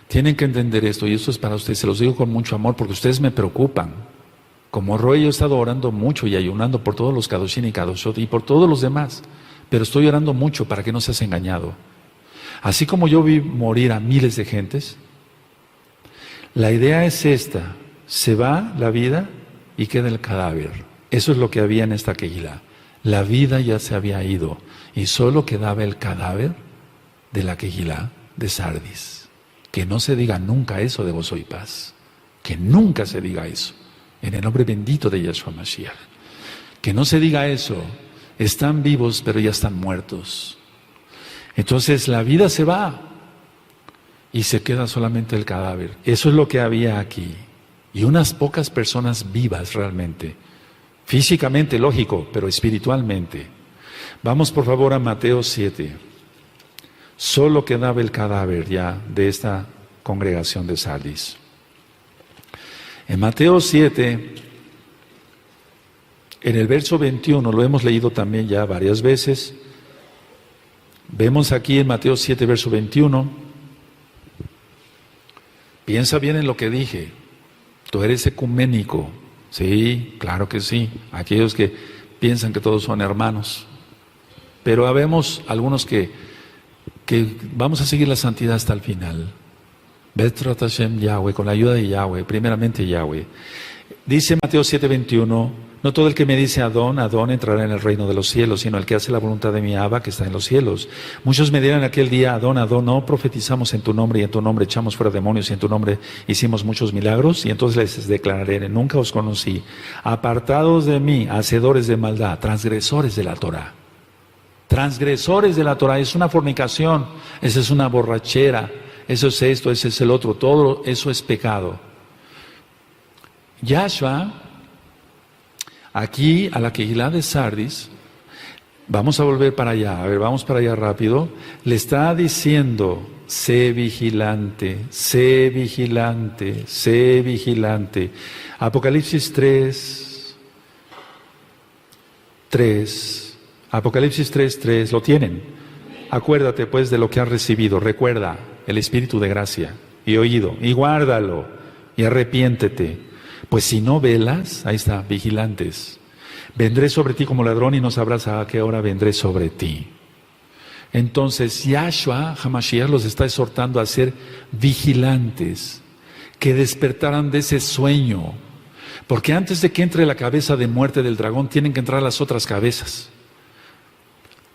Tienen que entender esto, y esto es para ustedes, se los digo con mucho amor, porque ustedes me preocupan. Como Roy, yo he estado orando mucho y ayunando por todos los Kadoshim y Kadoshot, y por todos los demás, pero estoy orando mucho para que no seas engañado. Así como yo vi morir a miles de gentes, la idea es esta: se va la vida y queda el cadáver. Eso es lo que había en esta Kehilá. La vida ya se había ido y solo quedaba el cadáver de la Kehilá de Sardis. Que no se diga nunca eso de gozo y paz. Que nunca se diga eso. En el nombre bendito de Yahshua Mashiach. Que no se diga eso. Están vivos pero ya están muertos. Entonces la vida se va y se queda solamente el cadáver. Eso es lo que había aquí. Y unas pocas personas vivas realmente. Físicamente, lógico, pero espiritualmente. Vamos por favor a Mateo 7. Solo quedaba el cadáver ya de esta congregación de Sardis. En Mateo 7, en el verso 21, lo hemos leído también ya varias veces. Vemos aquí en Mateo 7, verso 21. Piensa bien en lo que dije. Tú eres ecuménico. Sí, claro que sí. Aquellos que piensan que todos son hermanos. Pero habemos algunos que vamos a seguir la santidad hasta el final. Betrat Hashem Yahweh, con la ayuda de Yahweh, primeramente Yahweh. Dice Mateo 7:21, no todo el que me dice Adón, Adón entrará en el reino de los cielos, sino el que hace la voluntad de mi Abba que está en los cielos. Muchos me dirán aquel día, Adón, Adón, no profetizamos en tu nombre y en tu nombre echamos fuera demonios y en tu nombre hicimos muchos milagros. Y entonces les declararé, nunca os conocí. Apartados de mí, hacedores de maldad, transgresores de la Torah. Transgresores de la Torah, es una fornicación, esa es una borrachera, eso es esto, ese es el otro, todo eso es pecado. Yahshua, aquí a la Kehilá de Sardis, vamos a volver para allá, a ver, vamos para allá rápido, le está diciendo, sé vigilante, sé vigilante, sé vigilante. Apocalipsis 3, Apocalipsis 3:3, ¿lo tienen? Acuérdate pues de lo que has recibido, recuerda el Espíritu de gracia y oído, y guárdalo, y arrepiéntete. Pues si no velas, ahí está, vigilantes. Vendré sobre ti como ladrón y no sabrás a qué hora vendré sobre ti. Entonces Yahshua HaMashiach los está exhortando a ser vigilantes, que despertaran de ese sueño. Porque antes de que entre la cabeza de muerte del dragón, tienen que entrar las otras cabezas.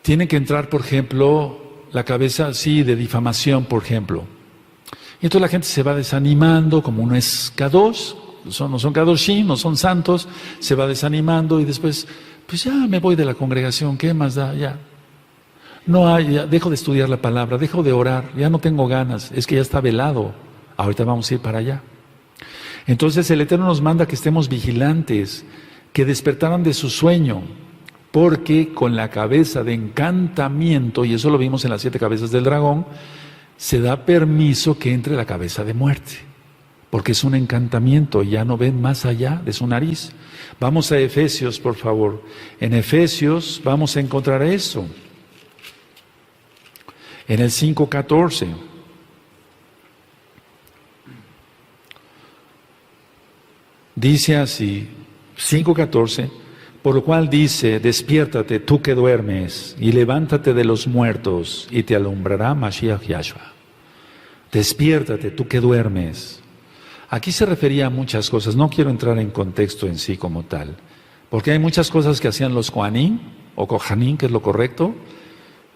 Tienen que entrar, por ejemplo, la cabeza, sí, de difamación, por ejemplo. Y entonces la gente se va desanimando, como no es Kadosh, no son Kadoshim, no son santos, se va desanimando y después, pues ya me voy de la congregación, ¿qué más da? Ya. No hay, ya dejo de estudiar la palabra, dejo de orar, ya no tengo ganas, es que ya está velado, ahorita vamos a ir para allá. Entonces el Eterno nos manda que estemos vigilantes, que despertaran de su sueño, porque con la cabeza de encantamiento, y eso lo vimos en las 7 cabezas del dragón, se da permiso que entre la cabeza de muerte, porque es un encantamiento y ya no ven más allá de su nariz. Vamos a Efesios, por favor. En Efesios vamos a encontrar eso. En el 5:14. Dice así, 5:14, por lo cual dice, despiértate tú que duermes y levántate de los muertos y te alumbrará Mashiach Yahshua. Despiértate tú que duermes. Aquí se refería a muchas cosas, no quiero entrar en contexto en sí como tal, porque hay muchas cosas que hacían los Kohanim o Kohanim, que es lo correcto,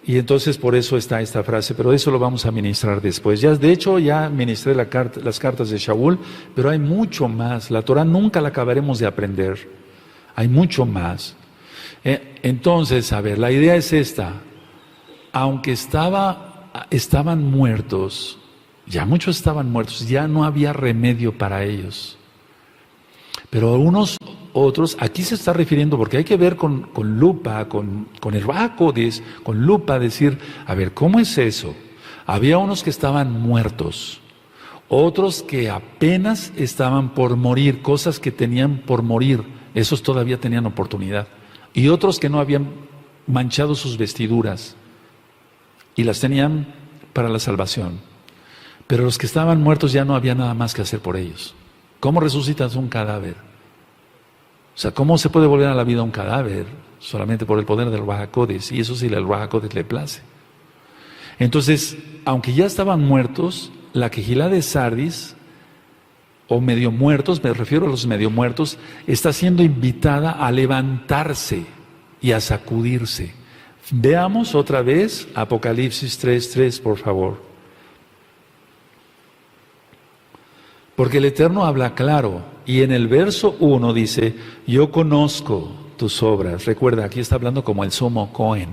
y entonces por eso está esta frase, pero eso lo vamos a ministrar después. Ya, de hecho, ya ministré las cartas de Shaul, pero hay mucho más. La Torah nunca la acabaremos de aprender. Hay mucho más. Entonces, a ver, la idea es esta. Aunque estaban muertos, ya muchos estaban muertos, ya no había remedio para ellos. Pero otros, aquí se está refiriendo, porque hay que ver con lupa, con el Ruach HaKodesh, con lupa, decir, a ver, ¿cómo es eso? Había unos que estaban muertos, otros que apenas estaban por morir, cosas que tenían por morir, esos todavía tenían oportunidad, y otros que no habían manchado sus vestiduras, y las tenían para la salvación. Pero los que estaban muertos ya no había nada más que hacer por ellos. ¿Cómo resucitas un cadáver? O sea, ¿cómo se puede volver a la vida un cadáver? Solamente por el poder del Ruach HaKodesh, y eso sí, el Ruach HaKodesh le place. Entonces, aunque ya estaban muertos, la Kehilá de Sardis, o medio muertos, me refiero a los medio muertos, está siendo invitada a levantarse y a sacudirse. Veamos otra vez Apocalipsis 3:3, por favor. Porque el Eterno habla claro, y en el verso 1 dice, yo conozco tus obras. Recuerda, aquí está hablando como el sumo Cohen.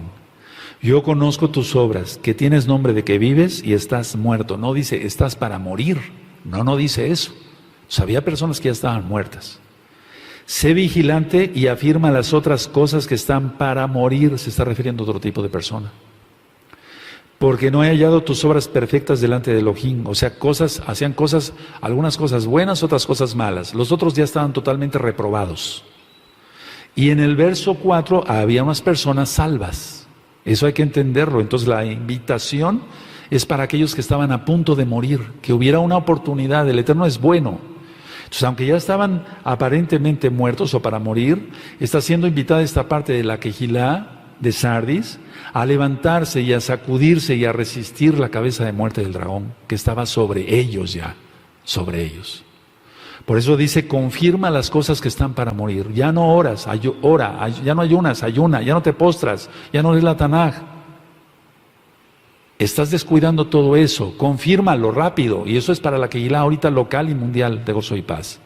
Yo conozco tus obras, que tienes nombre de que vives y estás muerto. No dice, estás para morir. No dice eso. Había personas que ya estaban muertas. Sé vigilante y afirma las otras cosas que están para morir. Se está refiriendo a otro tipo de persona. Porque no he hallado tus obras perfectas delante de Elohim. O sea, hacían cosas, algunas cosas buenas, otras cosas malas. Los otros ya estaban totalmente reprobados. Y en el verso 4 había unas personas salvas. Eso hay que entenderlo. Entonces la invitación es para aquellos que estaban a punto de morir, que hubiera una oportunidad. El Eterno es bueno. Entonces, aunque ya estaban aparentemente muertos o para morir, está siendo invitada esta parte de la Kehilá de Sardis a levantarse y a sacudirse y a resistir la cabeza de muerte del dragón que estaba sobre ellos ya, sobre ellos. Por eso dice, confirma las cosas que están para morir. Ya no oras, ya no ayunas, ayuna, ya no te postras, ya no lees la Tanaj. Estás descuidando todo eso, confírmalo rápido, y eso es para la Kehilá ahorita local y mundial de Gozo y Paz.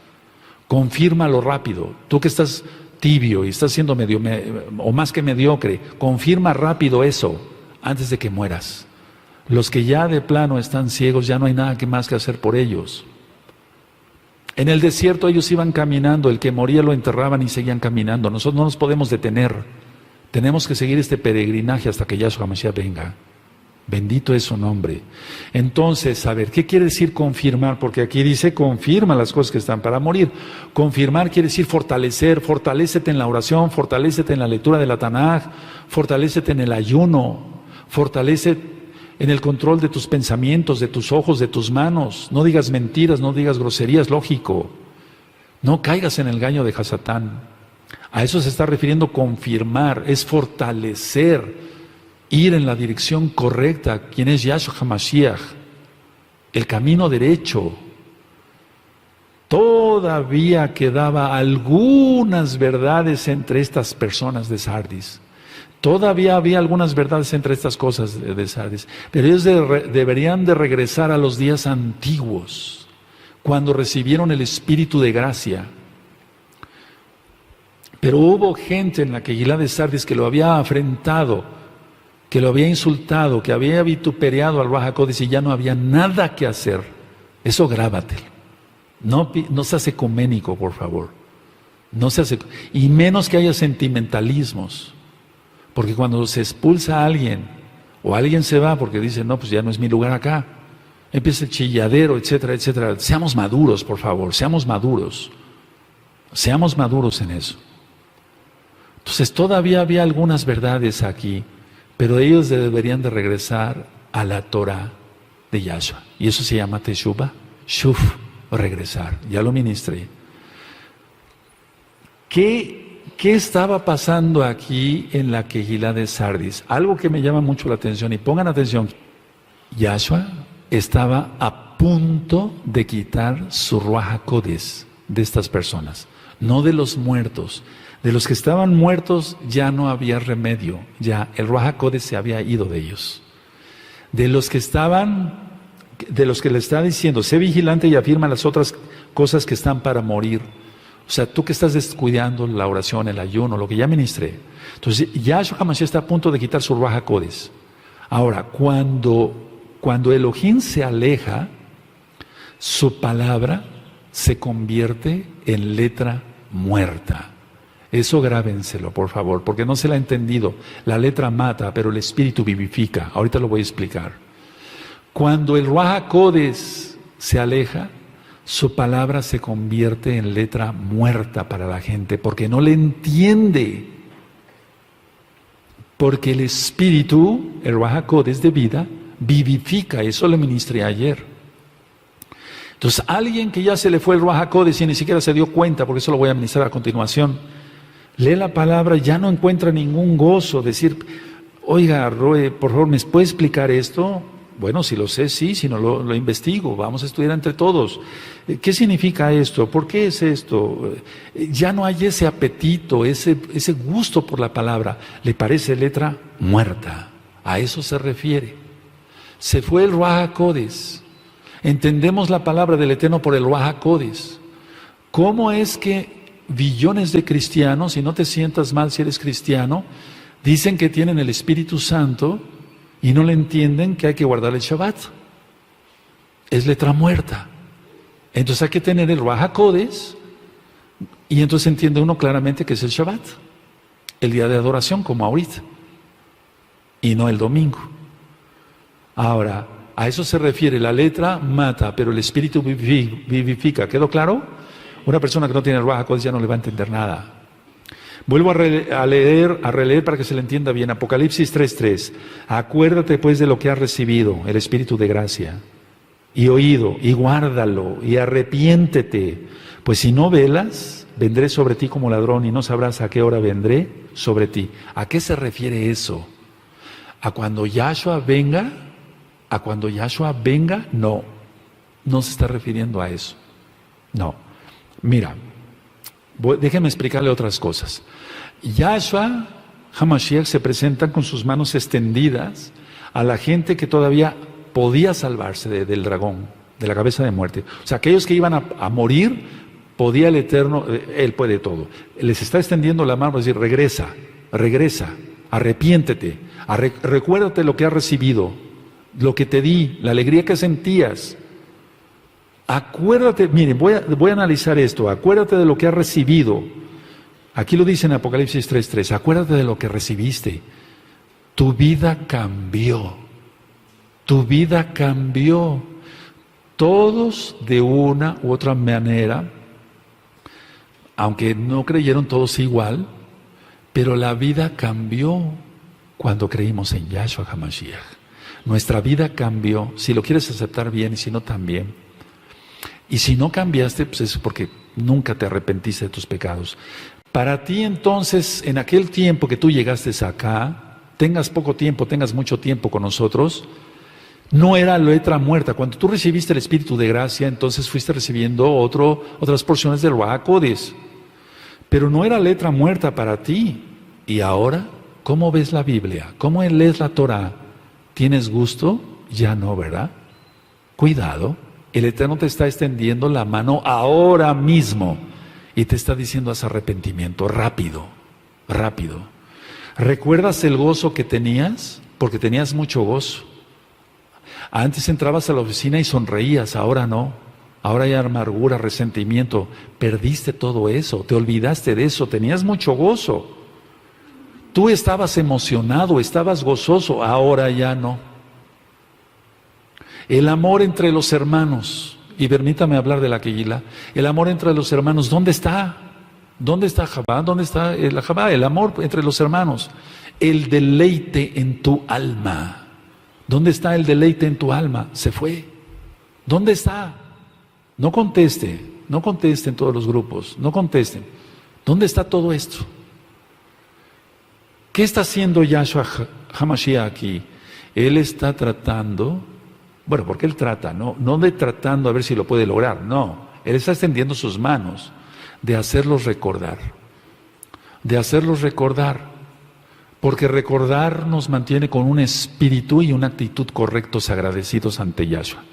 Confírmalo rápido, tú que estás tibio y estás siendo medio o más que mediocre, confirma rápido eso antes de que mueras. Los que ya de plano están ciegos, ya no hay nada más que hacer por ellos. En el desierto ellos iban caminando, el que moría lo enterraban y seguían caminando. Nosotros no nos podemos detener, tenemos que seguir este peregrinaje hasta que Yahshua Mashiach venga. Bendito es su nombre. Entonces, a ver, ¿qué quiere decir confirmar? Porque aquí dice confirma las cosas que están para morir. Confirmar quiere decir fortalecer, fortalécete en la oración, fortalécete en la lectura de la Tanaj, fortalécete en el ayuno, fortalécete en el control de tus pensamientos, de tus ojos, de tus manos. No digas mentiras, no digas groserías, lógico. No caigas en el engaño de Hasatán. A eso se está refiriendo confirmar, es fortalecer. Ir en la dirección correcta, quien es Yahshua HaMashiach, el camino derecho. Todavía quedaba algunas verdades entre estas personas de Sardis. Todavía había algunas verdades entre estas cosas de Sardis. Pero ellos deberían de regresar a los días antiguos, cuando recibieron el Espíritu de gracia. Pero hubo gente en la Kehilá de Sardis que lo había afrentado, que lo había insultado, que había vituperado al Ruach HaKodesh y ya no había nada que hacer. Eso grábatelo. No seas ecuménico, por favor. No seas y menos que haya sentimentalismos. Porque cuando se expulsa a alguien, o alguien se va porque dice, no, pues ya no es mi lugar acá, empieza el chilladero, etcétera, etcétera. Seamos maduros, por favor, seamos maduros. Seamos maduros en eso. Entonces todavía había algunas verdades aquí, pero ellos deberían de regresar a la Torah de Yahshua. Y eso se llama Teshuvah, Shuf, regresar. Ya lo ministré. ¿Qué estaba pasando aquí en la Kehilá de Sardis? Algo que me llama mucho la atención, y pongan atención. Yahshua estaba a punto de quitar su Ruach HaKodesh de estas personas, no de los muertos. De los que estaban muertos ya no había remedio, ya el Ruach HaKodesh se había ido de ellos. De los que le está diciendo, sé vigilante y afirma las otras cosas que están para morir. O sea, tú que estás descuidando la oración, el ayuno, lo que ya ministré. Entonces, Yahshua HaMashiach está a punto de quitar su Ruach HaKodesh. Ahora, cuando Elohim se aleja, su palabra se convierte en letra muerta. Eso grábenselo, por favor, porque no se la ha entendido. La letra mata, pero el espíritu vivifica. Ahorita lo voy a explicar. Cuando el Ruach HaKodesh se aleja, su palabra se convierte en letra muerta para la gente, porque no le entiende. Porque el espíritu, el Ruach HaKodesh de vida, vivifica. Eso lo ministré ayer. Entonces, alguien que ya se le fue el Ruach HaKodesh y ni siquiera se dio cuenta, porque eso lo voy a ministrar a continuación, lee la palabra, ya no encuentra ningún gozo. Decir, oiga, Roe, por favor, ¿me puede explicar esto? Bueno, si lo sé, sí, si no lo investigo, vamos a estudiar entre todos. ¿Qué significa esto? ¿Por qué es esto? Ya no hay ese apetito, ese gusto por la palabra. Le parece letra muerta. A eso se refiere. Se fue el Ruach HaKodesh. Entendemos la palabra del Eterno por el Ruach HaKodesh. ¿Cómo es que billones de cristianos, y no te sientas mal si eres cristiano, dicen que tienen el Espíritu Santo y no le entienden que hay que guardar el Shabbat? Es letra muerta. Entonces hay que tener el Ruach HaKodesh y entonces entiende uno claramente que es el Shabbat, el día de adoración como ahorita, y no el domingo. Ahora, a eso se refiere, la letra mata, pero el Espíritu vivifica. ¿Quedó claro? Una persona que no tiene el Ruach HaKodesh ya no le va a entender nada. Vuelvo a releer para que se le entienda bien. Apocalipsis 3:3. Acuérdate pues de lo que has recibido, el Espíritu de gracia, y oído, y guárdalo, y arrepiéntete. Pues si no velas, vendré sobre ti como ladrón, y no sabrás a qué hora vendré sobre ti. ¿A qué se refiere eso? ¿A cuando Yahshua venga? ¿A cuando Yahshua venga? No se está refiriendo a eso. No. Mira, déjenme explicarle otras cosas. Yahshua HaMashiach se presenta con sus manos extendidas a la gente que todavía podía salvarse del dragón, de la cabeza de muerte. O sea, aquellos que iban a morir, podía el Eterno, Él puede todo. Les está extendiendo la mano, es decir, regresa, arrepiéntete, recuérdate lo que has recibido, lo que te di, la alegría que sentías. Acuérdate, miren, voy a analizar esto. Acuérdate de lo que has recibido. Aquí lo dice en Apocalipsis 3:3. Acuérdate de lo que recibiste. Tu vida cambió. Tu vida cambió. Todos de una u otra manera, aunque no creyeron todos igual, pero la vida cambió cuando creímos en Yahshua HaMashiach. Nuestra vida cambió. Si lo quieres aceptar bien y si no también. Y si no cambiaste, pues es porque nunca te arrepentiste de tus pecados. Para ti entonces, en aquel tiempo que tú llegaste acá, tengas poco tiempo, tengas mucho tiempo con nosotros, no era letra muerta. Cuando tú recibiste el Espíritu de gracia, entonces fuiste recibiendo otras porciones del Ruach HaKodesh. Pero no era letra muerta para ti. Y ahora, ¿cómo ves la Biblia? ¿Cómo lees la Torah? ¿Tienes gusto? Ya no, ¿verdad? Cuidado. El Eterno te está extendiendo la mano ahora mismo y te está diciendo haz arrepentimiento, rápido. ¿Recuerdas el gozo que tenías? Porque tenías mucho gozo. Antes entrabas a la oficina y sonreías, ahora no. Ahora hay amargura, resentimiento. Perdiste todo eso, te olvidaste de eso, tenías mucho gozo. Tú estabas emocionado, estabas gozoso, ahora ya no. El amor entre los hermanos, y permítame hablar de la Kehilá, el amor entre los hermanos, ¿dónde está? ¿Dónde está Jabá? ¿Dónde está el Jabá? El amor entre los hermanos. El deleite en tu alma. ¿Dónde está el deleite en tu alma? Se fue. ¿Dónde está? No contesten todos los grupos, no contesten. ¿Dónde está todo esto? ¿Qué está haciendo Yahshua HaMashiach aquí? Él está tratando, bueno, porque Él trata, no de tratando a ver si lo puede lograr, no. Él está extendiendo sus manos de hacerlos recordar, porque recordar nos mantiene con un espíritu y una actitud correctos, agradecidos ante Yahshua.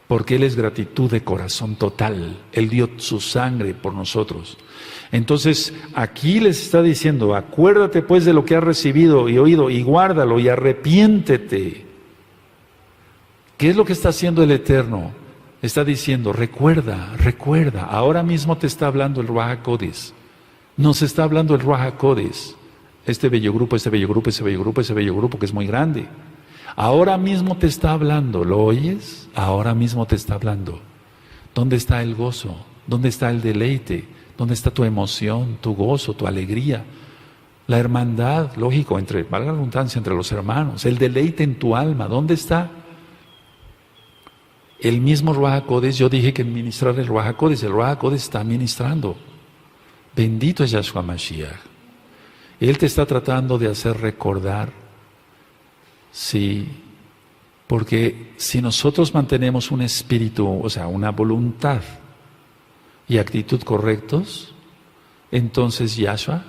Porque Él es gratitud de corazón total. Él dio su sangre por nosotros. Entonces, aquí les está diciendo, acuérdate pues de lo que has recibido y oído y guárdalo y arrepiéntete. ¿Qué es lo que está haciendo el Eterno? Está diciendo, recuerda. Ahora mismo te está hablando el Ruach HaKodesh. Nos está hablando el Ruach HaKodesh. Este bello grupo que es muy grande. Ahora mismo te está hablando, ¿lo oyes? Ahora mismo te está hablando. ¿Dónde está el gozo? ¿Dónde está el deleite? ¿Dónde está tu emoción, tu gozo, tu alegría? La hermandad, lógico, valga la redundancia, entre los hermanos. El deleite en tu alma, ¿dónde está? El mismo Ruach HaKodesh, yo dije que ministrar el Ruach HaKodesh está ministrando. Bendito es Yahshua Mashiach. Él te está tratando de hacer recordar. Sí, porque si nosotros mantenemos un espíritu, o sea, una voluntad y actitud correctos, entonces Yahshua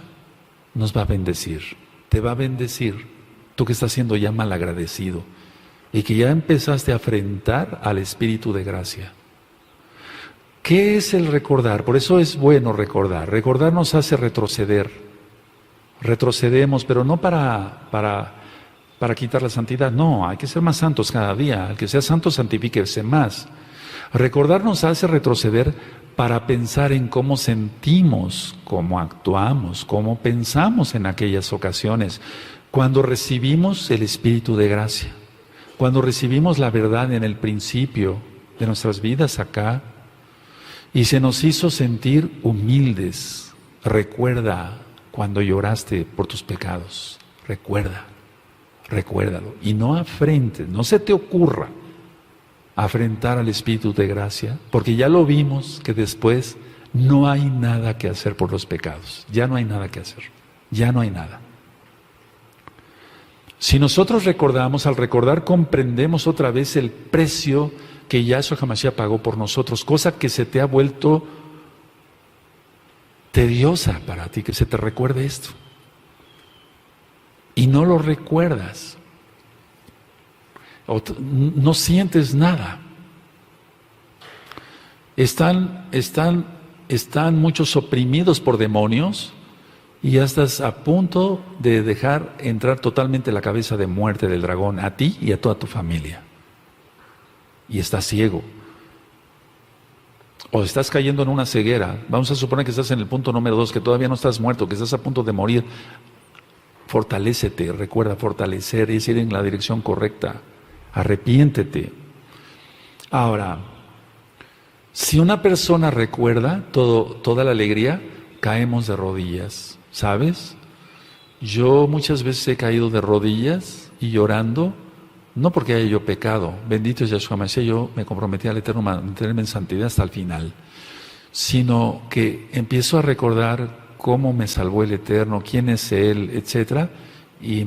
nos va a bendecir, te va a bendecir, tú que estás siendo ya malagradecido y que ya empezaste a afrentar al espíritu de gracia. ¿Qué es el recordar? Por eso es bueno recordar. Recordar nos hace retroceder. Retrocedemos, pero no para quitar la santidad. No, hay que ser más santos cada día. El que sea santo, santifíquese más. Recordar nos hace retroceder para pensar en cómo sentimos, cómo actuamos, cómo pensamos en aquellas ocasiones, cuando recibimos el Espíritu de gracia, cuando recibimos la verdad en el principio de nuestras vidas acá, y se nos hizo sentir humildes. Recuerda cuando lloraste por tus pecados. Recuérdalo. Y no afrentes, no se te ocurra afrentar al Espíritu de gracia, porque ya lo vimos que después no hay nada que hacer por los pecados. Ya no hay nada que hacer. Ya no hay nada. Si nosotros recordamos, al recordar comprendemos otra vez el precio que Yahshua HaMashiach pagó por nosotros, cosa que se te ha vuelto tediosa para ti, que se te recuerde esto. Y no lo recuerdas. No sientes nada. Están muchos oprimidos por demonios y ya estás a punto de dejar entrar totalmente la cabeza de muerte del dragón a ti y a toda tu familia. Y estás ciego. O estás cayendo en una ceguera. Vamos a suponer que estás en el punto número 2, que todavía no estás muerto, que estás a punto de morir. Fortalécete, recuerda fortalecer es ir en la dirección correcta. Arrepiéntete. Ahora, si una persona recuerda toda la alegría, caemos de rodillas, ¿sabes? Yo muchas veces he caído de rodillas y llorando, no porque haya yo pecado, bendito es Yahshua Mashiach, yo me comprometí al Eterno a mantenerme en santidad hasta el final, sino que empiezo a recordar cómo me salvó el Eterno, quién es Él, etcétera, y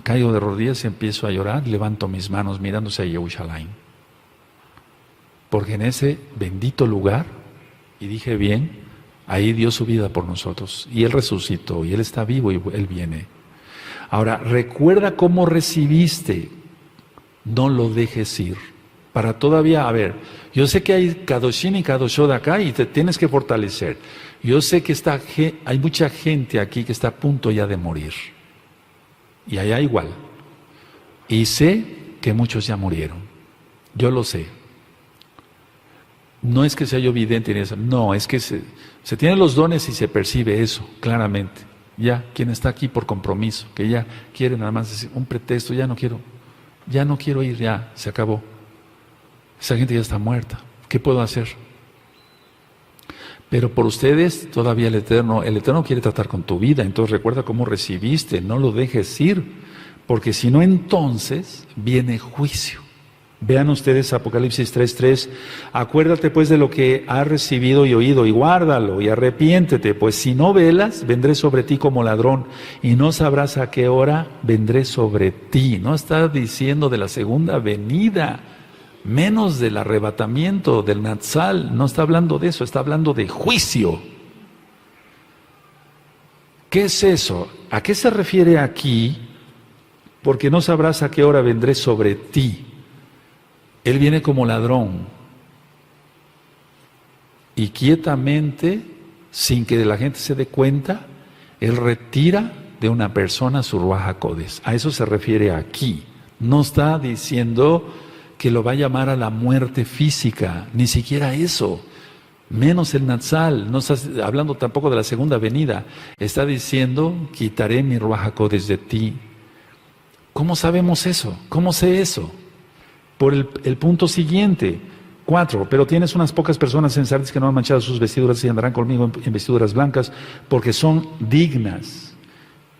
caigo de rodillas y empiezo a llorar, levanto mis manos mirándose a Yerushalayim. Porque en ese bendito lugar, y dije bien, ahí dio su vida por nosotros, y Él resucitó, y Él está vivo, y Él viene. Ahora, recuerda cómo recibiste, no lo dejes ir. Para todavía, a ver, yo sé que hay Kadoshim y Kadoshot acá, y te tienes que fortalecer. Yo sé que hay mucha gente aquí que está a punto ya de morir. Y allá igual. Y sé que muchos ya murieron. Yo lo sé. No es que sea yo vidente, no, es que se tienen los dones y se percibe eso claramente. Ya, quien está aquí por compromiso, que ya quiere nada más decir un pretexto, ya no quiero ir, ya, se acabó. Esa gente ya está muerta. ¿Qué puedo hacer? Pero por ustedes todavía el Eterno quiere tratar con tu vida. Entonces recuerda cómo recibiste, no lo dejes ir, porque si no entonces viene juicio. Vean ustedes Apocalipsis 3:3, acuérdate pues de lo que has recibido y oído y guárdalo y arrepiéntete, pues si no velas, vendré sobre ti como ladrón y no sabrás a qué hora vendré sobre ti. No está diciendo de la segunda venida, menos del arrebatamiento, del Natsal, no está hablando de eso, está hablando de juicio. ¿Qué es eso? ¿A qué se refiere aquí? Porque no sabrás a qué hora vendré sobre ti. Él viene como ladrón y quietamente, sin que la gente se dé cuenta, Él retira de una persona su Ruaj HaKodesh. A eso se refiere aquí. No está diciendo que lo va a llamar a la muerte física, ni siquiera eso, menos el Natsal. No está hablando tampoco de la segunda venida. Está diciendo, quitaré mi Ruaj HaKodesh de ti. ¿Cómo sabemos eso? ¿Cómo sé eso? Por el punto siguiente, 4, pero tienes unas pocas personas en Sardis que no han manchado sus vestiduras y andarán conmigo en vestiduras blancas, porque son dignas.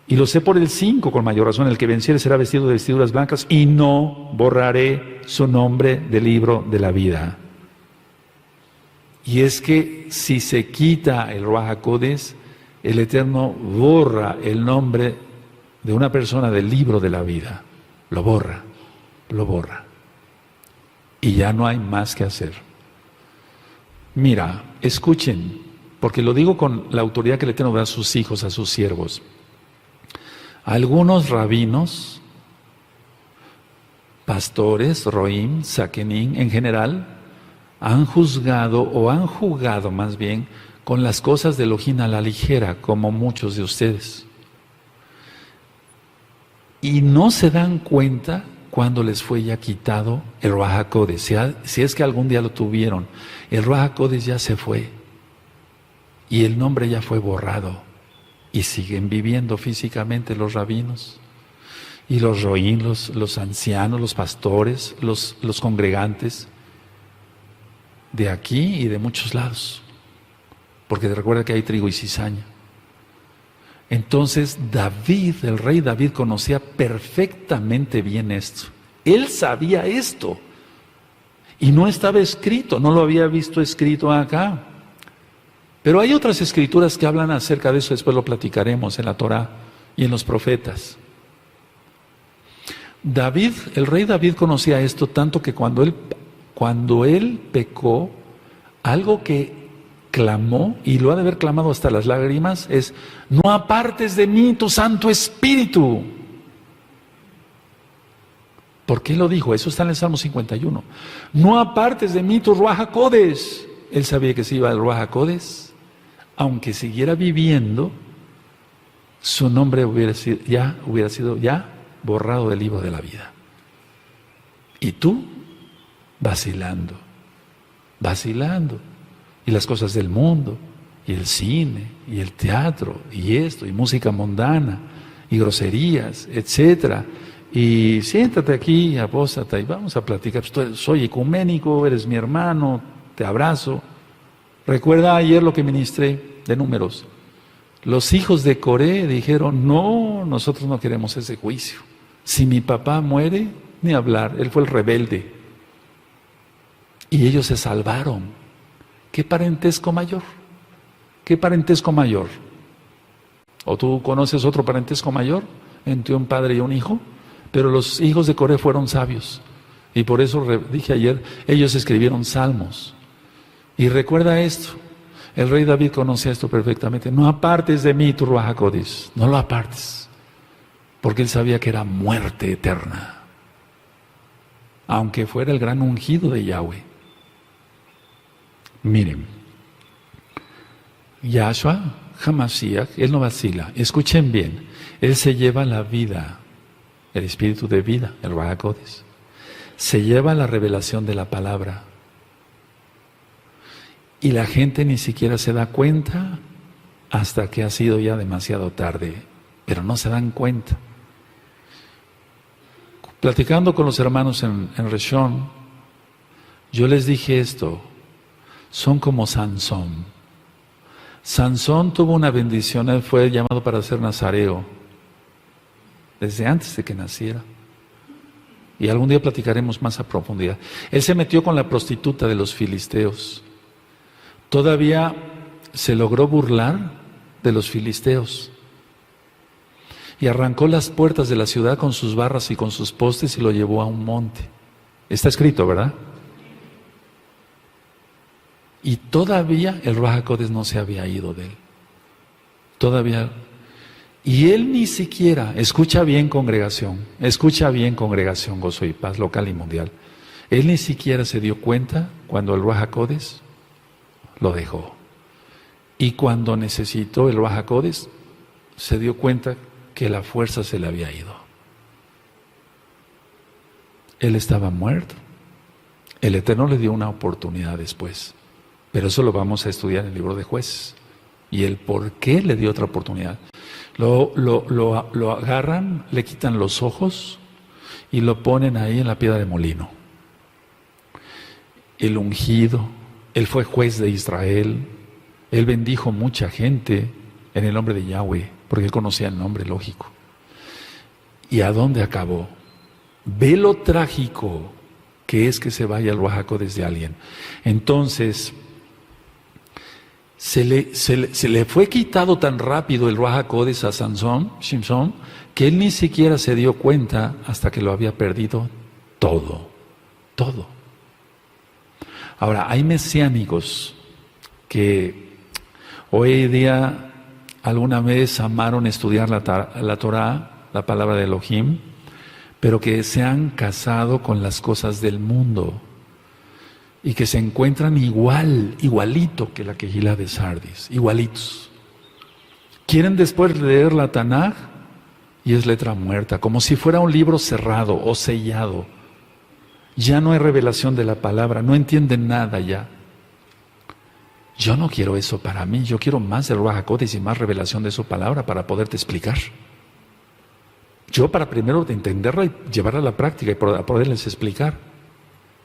Y lo sé por el 5, con mayor razón, el que venciere será vestido de vestiduras blancas y no borraré su nombre del libro de la vida. Y es que si se quita el Ruaj HaKodesh, el Eterno borra el nombre de una persona del libro de la vida. Lo borra. Y ya no hay más que hacer. Mira, escuchen, porque lo digo con la autoridad que el Eterno da a sus hijos, a sus siervos. Algunos rabinos, pastores, roim, sakenim, en general, han juzgado o han jugado más bien con las cosas de Elohim a la ligera, como muchos de ustedes. Y no se dan cuenta cuando les fue ya quitado el Ruaj HaKodesh. Si es que algún día lo tuvieron, el Ruaj HaKodesh ya se fue y el nombre ya fue borrado y siguen viviendo físicamente los rabinos y los roín, los ancianos, los pastores, los congregantes de aquí y de muchos lados, porque recuerda que hay trigo y cizaña. Entonces David, el rey David, conocía perfectamente bien esto. Él sabía esto. Y no estaba escrito, no lo había visto escrito acá. Pero hay otras escrituras que hablan acerca de eso, después lo platicaremos en la Torá y en los profetas. David, el rey David conocía esto tanto que cuando él pecó, algo que clamó, y lo ha de haber clamado hasta las lágrimas, es: no apartes de mí tu Santo Espíritu. ¿Por qué lo dijo? Eso está en el Salmo 51. No apartes de mí tu Ruaj HaKodesh. Él sabía que se iba al Ruaj HaKodesh, aunque siguiera viviendo, su nombre hubiera sido borrado del libro de la vida. Y tú, vacilando. Y las cosas del mundo, y el cine, y el teatro, y esto, y música mundana, y groserías, etcétera. Y siéntate aquí, apóstata, y vamos a platicar. Soy ecuménico, eres mi hermano, te abrazo. Recuerda ayer lo que ministré de Números. Los hijos de Coré dijeron: no, nosotros no queremos ese juicio. Si mi papá muere, ni hablar, él fue el rebelde. Y ellos se salvaron. ¿Qué parentesco mayor? ¿Qué parentesco mayor? ¿O tú conoces otro parentesco mayor entre un padre y un hijo? Pero los hijos de Coré fueron sabios. Y por eso dije ayer, ellos escribieron salmos. Y recuerda esto, el rey David conocía esto perfectamente. No apartes de mí tu Ruaj HaKodesh, no lo apartes. Porque él sabía que era muerte eterna. Aunque fuera el gran ungido de Yahweh. Miren, Yahshua HaMashiach, él no vacila. Escuchen bien, él se lleva la vida, el espíritu de vida, el Ruaj HaKodesh. Se lleva la revelación de la palabra. Y la gente ni siquiera se da cuenta hasta que ha sido ya demasiado tarde, pero no se dan cuenta. Platicando con los hermanos en Rishon, yo les dije esto: son como Sansón. Sansón tuvo una bendición, él fue llamado para ser nazareo desde antes de que naciera. Y algún día platicaremos más a profundidad. Él se metió con la prostituta de los filisteos. Todavía se logró burlar de los filisteos. Y arrancó las puertas de la ciudad con sus barras y con sus postes y lo llevó a un monte. Está escrito, ¿verdad? Y todavía el Ruaj HaKodesh no se había ido de él. Todavía. Y él ni siquiera, escucha bien congregación, Gozo y Paz local y mundial. Él ni siquiera se dio cuenta cuando el Ruaj HaKodesh lo dejó. Y cuando necesitó el Ruaj HaKodesh, se dio cuenta que la fuerza se le había ido. Él estaba muerto. El Eterno le dio una oportunidad después. Pero eso lo vamos a estudiar en el libro de Jueces. Y el por qué le dio otra oportunidad. Lo agarran, le quitan los ojos y lo ponen ahí en la piedra de molino. El ungido, él fue juez de Israel, él bendijo mucha gente en el nombre de Yahweh, porque él conocía el nombre lógico. ¿Y a dónde acabó? Ve lo trágico que es que se vaya el Ruaj HaKodesh de alguien. Entonces, se le fue quitado tan rápido el Ruaj HaKodesh a Shimshon, que él ni siquiera se dio cuenta hasta que lo había perdido todo. Ahora, hay mesiánicos que hoy día alguna vez amaron estudiar la Torah, la palabra de Elohim, pero que se han casado con las cosas del mundo y que se encuentran igualito que la Kehilá de Sardis, igualitos. Quieren después leer la Tanaj y es letra muerta, como si fuera un libro cerrado o sellado. Ya no hay revelación de la palabra, no entienden nada ya. Yo no quiero eso para mí, yo quiero más del Ruaj HaKodesh y más revelación de su palabra para poderte explicar. Yo para primero entenderla y llevarla a la práctica y poderles explicar.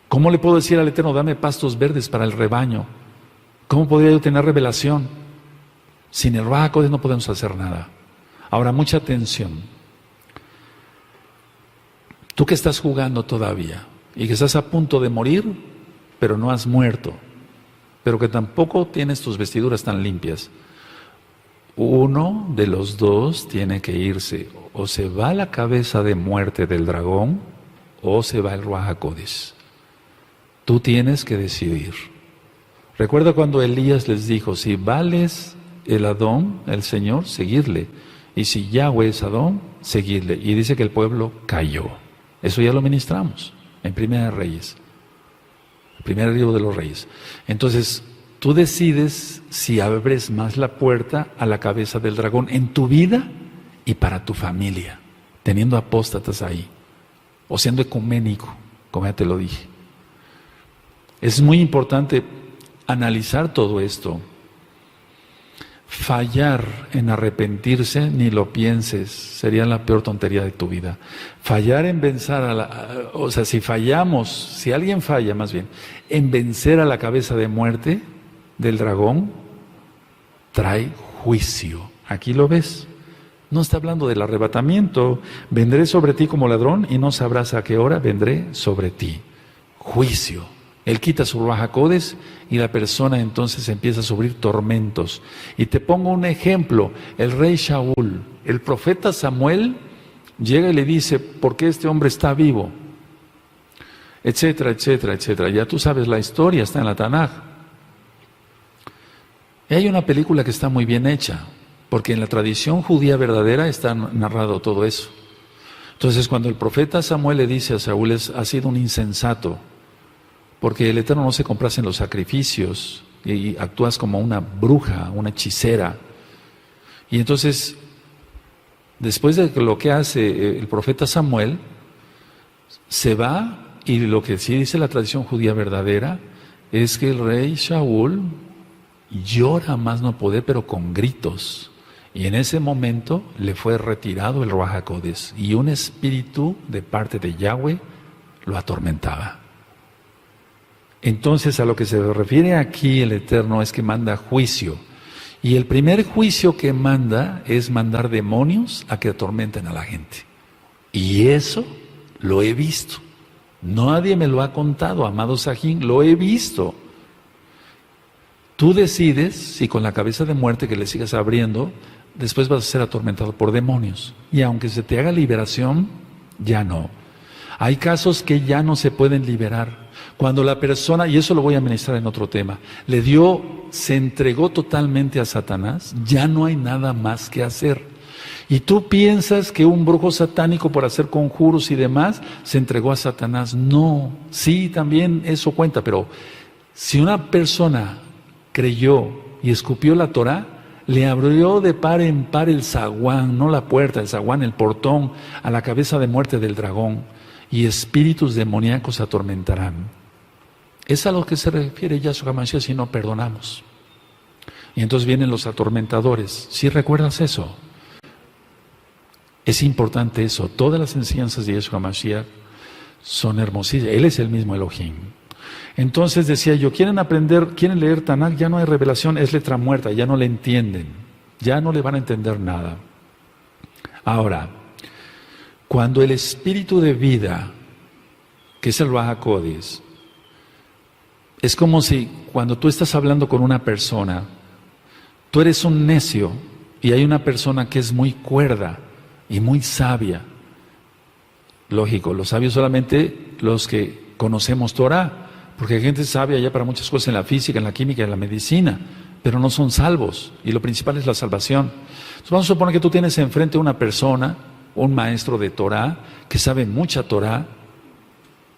¿Cómo le puedo decir al Eterno, dame pastos verdes para el rebaño? ¿Cómo podría yo tener revelación? Sin el Ruaj HaKodesh no podemos hacer nada. Ahora, mucha atención. Tú que estás jugando todavía y que estás a punto de morir, pero no has muerto, pero que tampoco tienes tus vestiduras tan limpias. Uno de los dos tiene que irse. O se va la cabeza de muerte del dragón, o se va el Ruaj HaKodesh. Tú tienes que decidir. Recuerda cuando Elías les dijo, si vales el Adón, el Señor, seguirle. Y si Yahweh es Adón, seguirle. Y dice que el pueblo cayó. Eso ya lo ministramos en Primera de Reyes. El primer libro de los Reyes. Entonces, tú decides si abres más la puerta a la cabeza del dragón en tu vida y para tu familia, teniendo apóstatas ahí, o siendo ecuménico, como ya te lo dije. Es muy importante analizar todo esto. Fallar en arrepentirse, ni lo pienses, sería la peor tontería de tu vida. Fallar en vencer si alguien falla más bien, en vencer a la cabeza de muerte del dragón, trae juicio. Aquí lo ves. No está hablando del arrebatamiento. Vendré sobre ti como ladrón y no sabrás a qué hora vendré sobre ti. Juicio. Él quita su Ruaj HaKodesh y la persona entonces empieza a sufrir tormentos. Y te pongo un ejemplo, el rey Shaul, el profeta Samuel llega y le dice, ¿por qué este hombre está vivo? Etcétera, etcétera, etcétera. Ya tú sabes la historia, está en la Tanaj. Y hay una película que está muy bien hecha, porque en la tradición judía verdadera está narrado todo eso. Entonces cuando el profeta Samuel le dice a Saúl, has sido un insensato, porque el Eterno no se complace en los sacrificios y actúas como una bruja, una hechicera. Y entonces, después de lo que hace el profeta Samuel, se va y lo que sí dice la tradición judía verdadera es que el rey Shaul llora más no poder, pero con gritos. Y en ese momento le fue retirado el Ruaj HaKodesh y un espíritu de parte de Yahweh lo atormentaba. Entonces, a lo que se refiere aquí el Eterno es que manda juicio. Y el primer juicio que manda es mandar demonios a que atormenten a la gente. Y eso lo he visto. Nadie me lo ha contado, amado Sajín, lo he visto. Tú decides si con la cabeza de muerte que le sigas abriendo, después vas a ser atormentado por demonios. Y aunque se te haga liberación, ya no. Hay casos que ya no se pueden liberar. Cuando la persona, y eso lo voy a ministrar en otro tema, se entregó totalmente a Satanás, ya no hay nada más que hacer. Y tú piensas que un brujo satánico por hacer conjuros y demás se entregó a Satanás. No, sí, también eso cuenta, pero si una persona creyó y escupió la Torah, le abrió de par en par el zaguán, no la puerta, el zaguán, el portón, a la cabeza de muerte del dragón, y espíritus demoníacos atormentarán. Es a lo que se refiere Yahshua HaMashiach si no perdonamos. Y entonces vienen los atormentadores. ¿Sí recuerdas eso? Es importante eso. Todas las enseñanzas de Yahshua HaMashiach son hermosísimas. Él es el mismo Elohim. Entonces decía yo, quieren leer Tanakh, ya no hay revelación, es letra muerta, ya no le entienden, ya no le van a entender nada. Ahora, cuando el espíritu de vida, que es el Ruaj HaKodesh, es como si cuando tú estás hablando con una persona, tú eres un necio y hay una persona que es muy cuerda y muy sabia. Lógico, los sabios solamente los que conocemos Torah. Porque hay gente sabia ya para muchas cosas en la física, en la química, en la medicina, pero no son salvos, y lo principal es la salvación. Entonces vamos a suponer que tú tienes enfrente a una persona, un maestro de Torah, que sabe mucha Torah,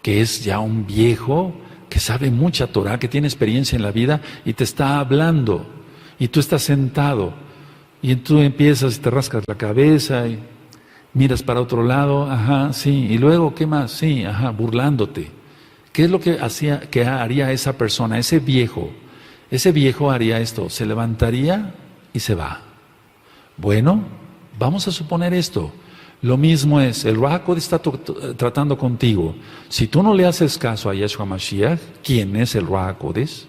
que es ya un viejo, que sabe mucha Torah, que tiene experiencia en la vida, y te está hablando, y tú estás sentado, y tú empiezas y te rascas la cabeza, y miras para otro lado, ajá, sí, y luego, ¿qué más? Sí, ajá, burlándote. ¿Qué es lo que haría esa persona, ese viejo? Ese viejo haría esto, se levantaría y se va. Bueno, vamos a suponer esto. Lo mismo es, el Ruaj HaKodesh está tratando contigo. Si tú no le haces caso a Yahshua HaMashiach, ¿quién es el Ruaj HaKodesh?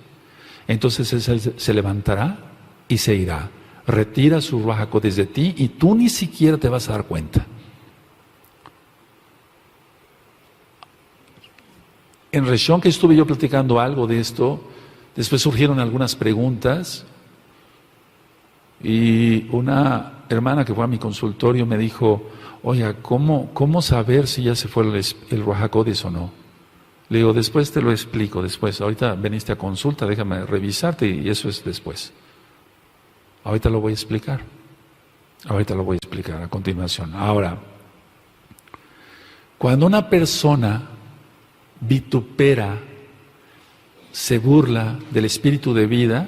Entonces él se levantará y se irá. Retira su Ruaj HaKodesh de ti y tú ni siquiera te vas a dar cuenta. En Reshon, que estuve yo platicando algo de esto, después surgieron algunas preguntas y una hermana que fue a mi consultorio me dijo, oiga, ¿cómo saber si ya se fue el Ruaj HaKodesh o no? Le digo, después te lo explico, después. Ahorita veniste a consulta, déjame revisarte y eso es después. Ahorita lo voy a explicar. Ahorita lo voy a explicar a continuación. Ahora, cuando una persona vitupera, se burla del espíritu de vida,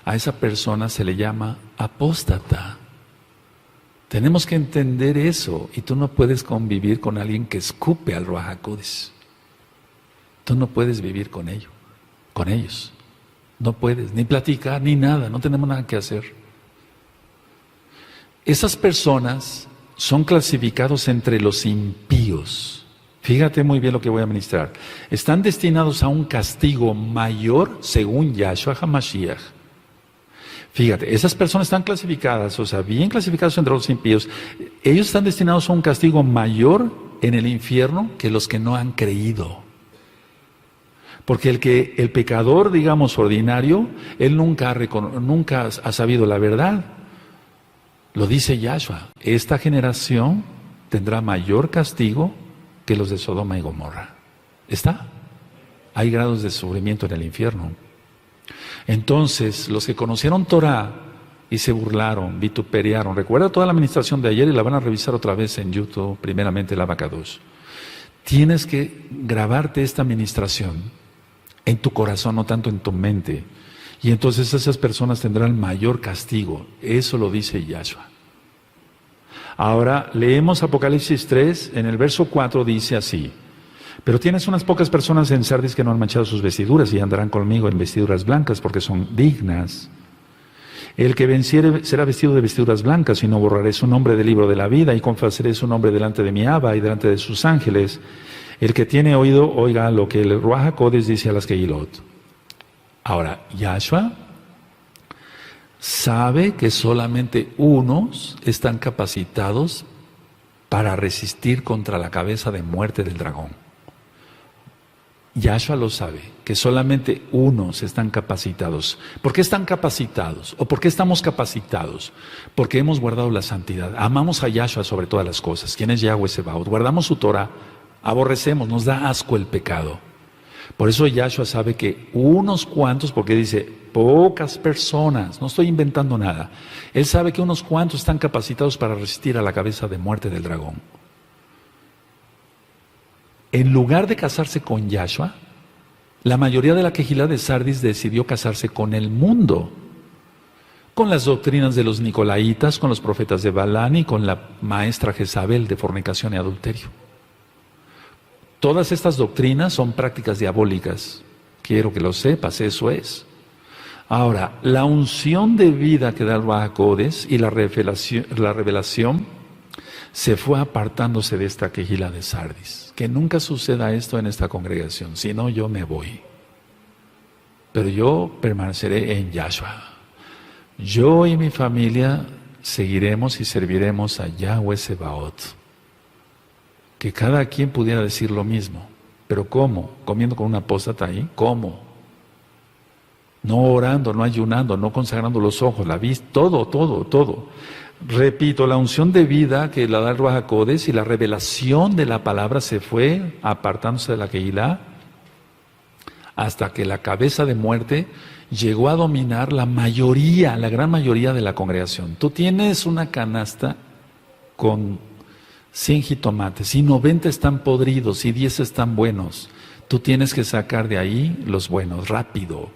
a esa persona se le llama apóstata. Tenemos que entender eso, y tú no puedes convivir con alguien que escupe al Ruaj HaKodesh. Tú no puedes vivir con ellos. No puedes, ni platicar, ni nada, no tenemos nada que hacer. Esas personas son clasificados entre los impíos. Fíjate muy bien lo que voy a ministrar. Están destinados a un castigo mayor según Yahshua HaMashiach. Fíjate, esas personas están clasificadas, o sea, bien clasificados entre los impíos. Ellos están destinados a un castigo mayor en el infierno que los que no han creído. Porque el pecador, digamos, ordinario, él nunca ha sabido la verdad. Lo dice Yahshua. Esta generación tendrá mayor castigo que los de Sodoma y Gomorra. ¿Está? Hay grados de sufrimiento en el infierno. Entonces, los que conocieron Torah y se burlaron, vituperiaron, recuerda toda la administración de ayer y la van a revisar otra vez en YouTube, primeramente el Abacados. Tienes que grabarte esta administración en tu corazón, no tanto en tu mente. Y entonces esas personas tendrán mayor castigo. Eso lo dice Yahshua. Ahora leemos Apocalipsis 3, en el verso 4 dice así: Pero tienes unas pocas personas en Sardis que no han manchado sus vestiduras y andarán conmigo en vestiduras blancas porque son dignas. El que venciere será vestido de vestiduras blancas y no borraré su nombre del libro de la vida y confesaré su nombre delante de mi Abba y delante de sus ángeles. El que tiene oído, oiga lo que el Ruach HaKodesh dice a las Kehilot. Ahora, Yahshua sabe que solamente unos están capacitados para resistir contra la cabeza de muerte del dragón. Yahshua lo sabe, que solamente unos están capacitados. ¿Por qué están capacitados? ¿O por qué estamos capacitados? Porque hemos guardado la santidad. Amamos a Yahshua sobre todas las cosas. ¿Quién es Yahweh Sebaot? Guardamos su Torah, aborrecemos, nos da asco el pecado. Por eso Yahshua sabe que unos cuantos, porque dice pocas personas, no estoy inventando nada. Él sabe que unos cuantos están capacitados para resistir a la cabeza de muerte del dragón. En lugar de casarse con Yahshua, la mayoría de la Kehilá de Sardis decidió casarse con el mundo, con las doctrinas de los Nicolaitas, con los profetas de Balán y con la maestra Jezabel de fornicación y adulterio. Todas estas doctrinas son prácticas diabólicas. Quiero que lo sepas, eso es. Ahora, la unción de vida que da el Ruach HaKodesh y la revelación se fue apartándose de esta Kehilá de Sardis. Que nunca suceda esto en esta congregación, si no yo me voy. Pero yo permaneceré en Yahshua. Yo y mi familia seguiremos y serviremos a Yahweh Sebaot. Que cada quien pudiera decir lo mismo. ¿Pero cómo? ¿Comiendo con una apóstata ahí? ¿Cómo? No orando, no ayunando, no consagrando los ojos, la vista, todo. Repito, la unción de vida que la da el Ruach HaKodesh y la revelación de la palabra se fue apartándose de la Kehilá hasta que la cabeza de muerte llegó a dominar la gran mayoría de la congregación. Tú tienes una canasta con 100 jitomates y 90 están podridos y 10 están buenos. Tú tienes que sacar de ahí los buenos, rápido.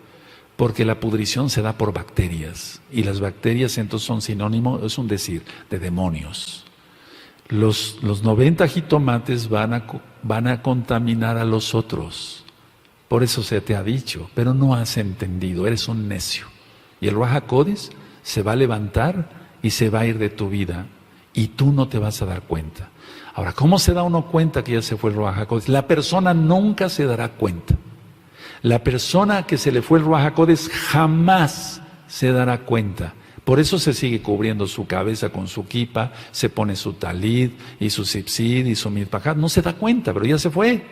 Porque la pudrición se da por bacterias. Y las bacterias entonces son sinónimo, es un decir, de demonios. Los 90 jitomates van a contaminar a los otros. Por eso se te ha dicho, pero no has entendido, eres un necio. Y el Ruach HaKodesh se va a levantar y se va a ir de tu vida. Y tú no te vas a dar cuenta. Ahora, ¿cómo se da uno cuenta que ya se fue el Ruach HaKodesh? La persona nunca se dará cuenta. La persona que se le fue el Ruach HaKodesh jamás se dará cuenta. Por eso se sigue cubriendo su cabeza con su kipa, se pone su talid y su sipsid y su mitpajat. No se da cuenta, pero ya se fue.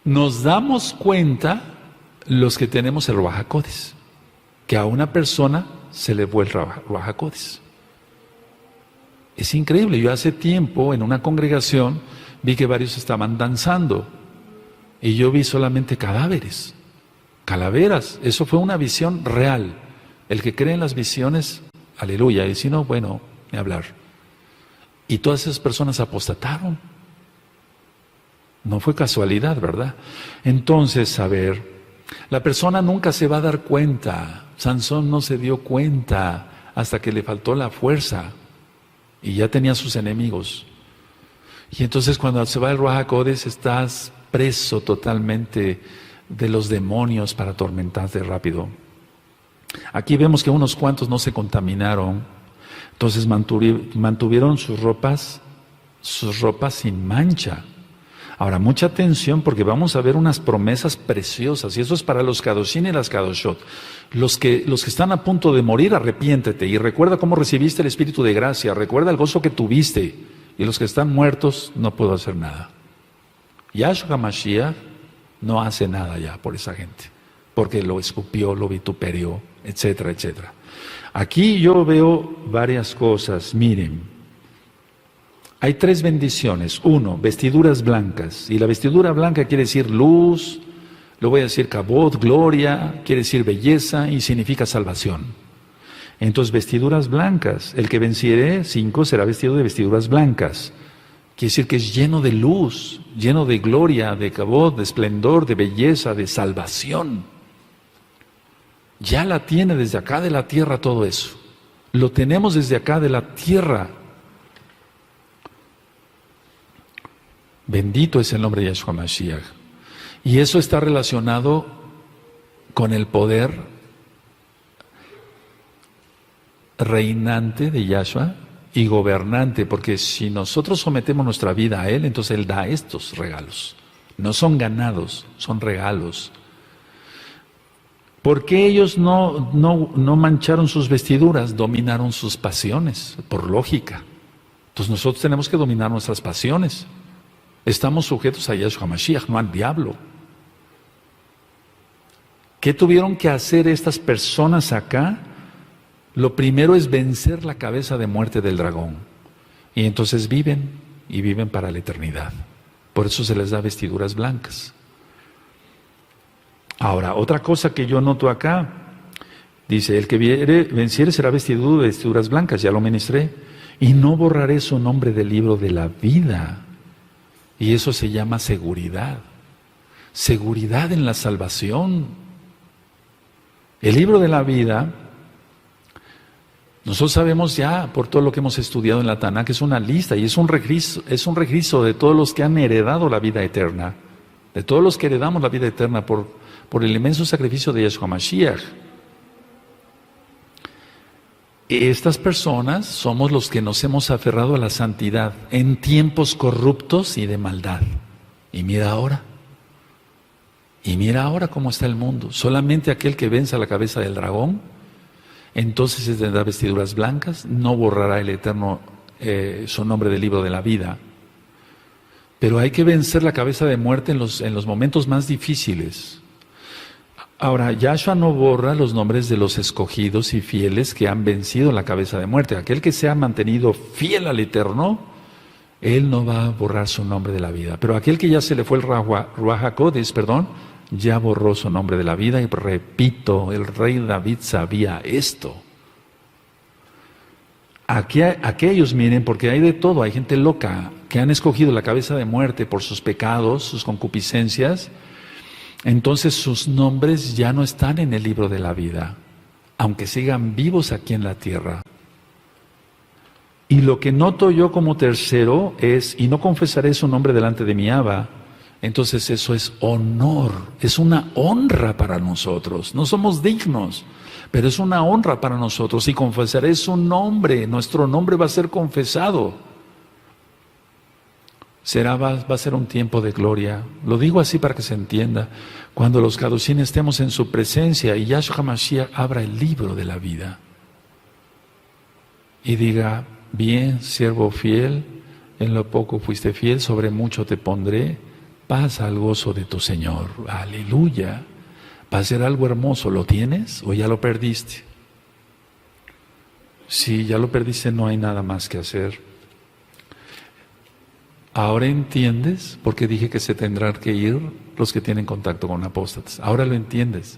Nos damos cuenta los que tenemos el Ruach HaKodesh, que a una persona se le fue el Ruach HaKodesh. Es increíble. Yo hace tiempo en una congregación vi que varios estaban danzando y yo vi solamente cadáveres, calaveras. Eso fue una visión real. El que cree en las visiones, aleluya, y si no, bueno, ni hablar. Y todas esas personas apostataron. No fue casualidad, ¿verdad? Entonces, a ver, la persona nunca se va a dar cuenta. Sansón no se dio cuenta hasta que le faltó la fuerza y ya tenía sus enemigos. Y entonces cuando se va el Ruach HaKodesh estás preso totalmente de los demonios para atormentarte rápido. Aquí vemos que unos cuantos no se contaminaron, entonces mantuvieron sus ropas sin mancha. Ahora, mucha atención porque vamos a ver unas promesas preciosas y eso es para los Kadoshim y las Kadoshot. Los que están a punto de morir, arrepiéntete y recuerda cómo recibiste el Espíritu de gracia, recuerda el gozo que tuviste. Y los que están muertos, no puedo hacer nada. Yahshua Mashiach no hace nada ya por esa gente, porque lo escupió, lo vituperió, etcétera, etcétera. Aquí yo veo varias cosas, miren. Hay 3 bendiciones. 1, vestiduras blancas. Y la vestidura blanca quiere decir luz, lo voy a decir kabod, gloria, quiere decir belleza y significa salvación. Entonces, vestiduras blancas. El que venciere, 5, será vestido de vestiduras blancas. Quiere decir que es lleno de luz, lleno de gloria, de kabod, de esplendor, de belleza, de salvación. Ya la tiene desde acá de la tierra todo eso. Lo tenemos desde acá de la tierra. Bendito es el nombre de Yahshua Mashiach. Y eso está relacionado con el poder reinante de Yahshua y gobernante, porque si nosotros sometemos nuestra vida a Él, entonces Él da estos regalos. No son ganados, son regalos. ¿Por qué ellos no mancharon sus vestiduras? Dominaron sus pasiones, por lógica. Entonces nosotros tenemos que dominar nuestras pasiones. Estamos sujetos a Yahshua Mashiach, no al diablo. ¿Qué tuvieron que hacer estas personas acá? Lo primero es vencer la cabeza de muerte del dragón. Y entonces viven, y viven para la eternidad. Por eso se les da vestiduras blancas. Ahora, otra cosa que yo noto acá, dice, el que venciere será vestido de vestiduras blancas, ya lo ministré, y no borraré su nombre del libro de la vida. Y eso se llama seguridad. Seguridad en la salvación. El libro de la vida, nosotros sabemos ya por todo lo que hemos estudiado en la Tanakh, que es una lista y es un registro de todos los que han heredado la vida eterna, de todos los que heredamos la vida eterna por el inmenso sacrificio de Yahshua Mashiach. Estas personas somos los que nos hemos aferrado a la santidad en tiempos corruptos y de maldad. Y mira ahora cómo está el mundo. Solamente aquel que venza la cabeza del dragón, entonces se tendrá vestiduras blancas, no borrará el Eterno su nombre del libro de la vida. Pero hay que vencer la cabeza de muerte en los momentos más difíciles. Ahora, Yahshua no borra los nombres de los escogidos y fieles que han vencido la cabeza de muerte. Aquel que se ha mantenido fiel al Eterno, Él no va a borrar su nombre de la vida. Pero aquel que ya se le fue el Ruach HaKodesh, ya borró su nombre de la vida. Y repito, el rey David sabía esto. Aquellos, miren, porque hay de todo, hay gente loca que han escogido la cabeza de muerte por sus pecados, sus concupiscencias. Entonces sus nombres ya no están en el libro de la vida, aunque sigan vivos aquí en la tierra. Y lo que noto yo como tercero es, y no confesaré su nombre delante de mi Abba. Entonces eso es honor, es una honra para nosotros. No somos dignos, pero es una honra para nosotros. Y confesaré su nombre, nuestro nombre va a ser confesado. Va a ser un tiempo de gloria. Lo digo así para que se entienda. Cuando los Kadoshim estemos en su presencia y Yahshua Mashiach abra el libro de la vida y diga, bien, siervo fiel, en lo poco fuiste fiel, sobre mucho te pondré, pasa al gozo de tu Señor. Aleluya. Va a ser algo hermoso. ¿Lo tienes o ya lo perdiste? Si ya lo perdiste, no hay nada más que hacer. Ahora entiendes por qué dije que se tendrán que ir los que tienen contacto con apóstatas. Ahora lo entiendes.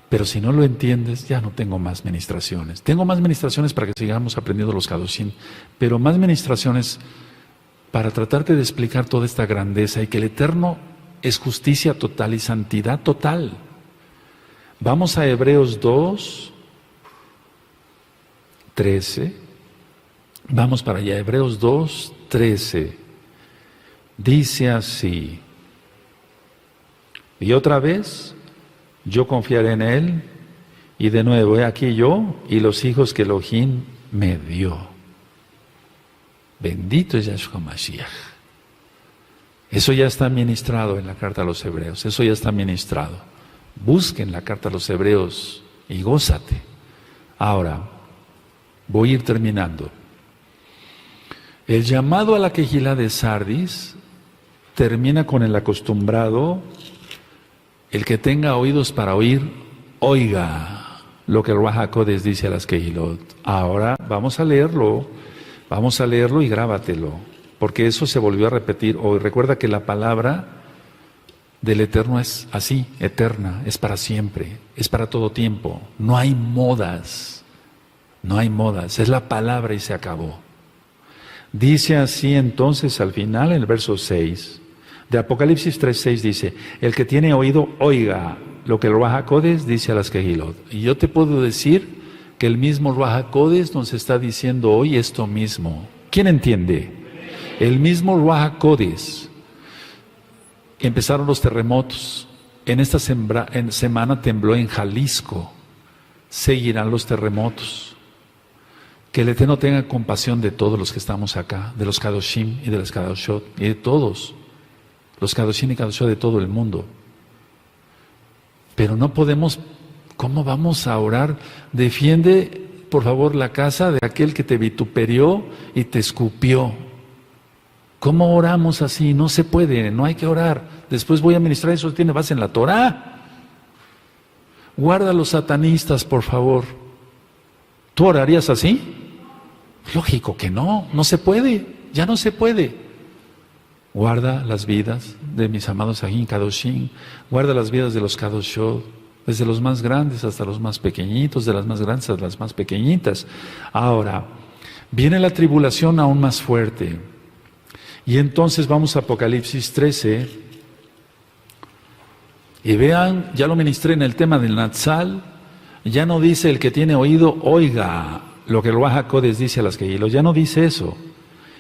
Pero si no lo entiendes, ya no tengo más ministraciones. Tengo más ministraciones para que sigamos aprendiendo los Kadoshim, pero más ministraciones para tratarte de explicar toda esta grandeza y que el Eterno es justicia total y santidad total. Vamos a Hebreos 2, 13. Vamos para allá, Hebreos 2, 13. Dice así, y otra vez, yo confiaré en Él, y de nuevo, he aquí yo y los hijos que Elohim me dio. Bendito es Yahshua Mashiach. Eso ya está ministrado en la carta a los Hebreos, eso ya está ministrado. Busquen la carta a los Hebreos y gózate. Ahora, voy a ir terminando. El llamado a la Kehilá de Sardis termina con el acostumbrado, el que tenga oídos para oír, oiga lo que el Ruach HaKodesh dice a las Kehilot. Ahora vamos a leerlo y grábatelo, porque eso se volvió a repetir hoy. Recuerda que la palabra del Eterno es así, eterna, es para siempre, es para todo tiempo. No hay modas, es la palabra y se acabó. Dice así entonces al final, en el verso 6, de Apocalipsis 3:6 dice, el que tiene oído, oiga lo que el Ruach HaKodesh dice a las Kehilot. Y yo te puedo decir que el mismo Ruach HaKodesh nos está diciendo hoy esto mismo. ¿Quién entiende? El mismo Ruach HaKodesh. empezaron los terremotos. En esta semana tembló en Jalisco. Seguirán los terremotos. Que el Eterno tenga compasión de todos los que estamos acá, de los Kadoshim y de los Kadoshot, y de todos, los Kadoshim y Kadoshot de todo el mundo. Pero no podemos, ¿cómo vamos a orar? Defiende, por favor, la casa de aquel que te vituperió y te escupió. ¿Cómo oramos así? No se puede, no hay que orar. Después voy a ministrar, eso tiene base en la Torah. Guarda a los satanistas, por favor. ¿Tú orarías así? Lógico que no, no se puede, ya no se puede. Guarda las vidas de mis amados Agin Kadoshim, guarda las vidas de los Kadoshot, desde los más grandes hasta los más pequeñitos, de las más grandes hasta las más pequeñitas. Ahora, viene la tribulación aún más fuerte. Y entonces vamos a Apocalipsis 13. Y vean, ya lo ministré en el tema del Natsal, ya no dice el que tiene oído, oiga lo que el Ruach HaKodesh dice a las Kehilot, ya no dice eso.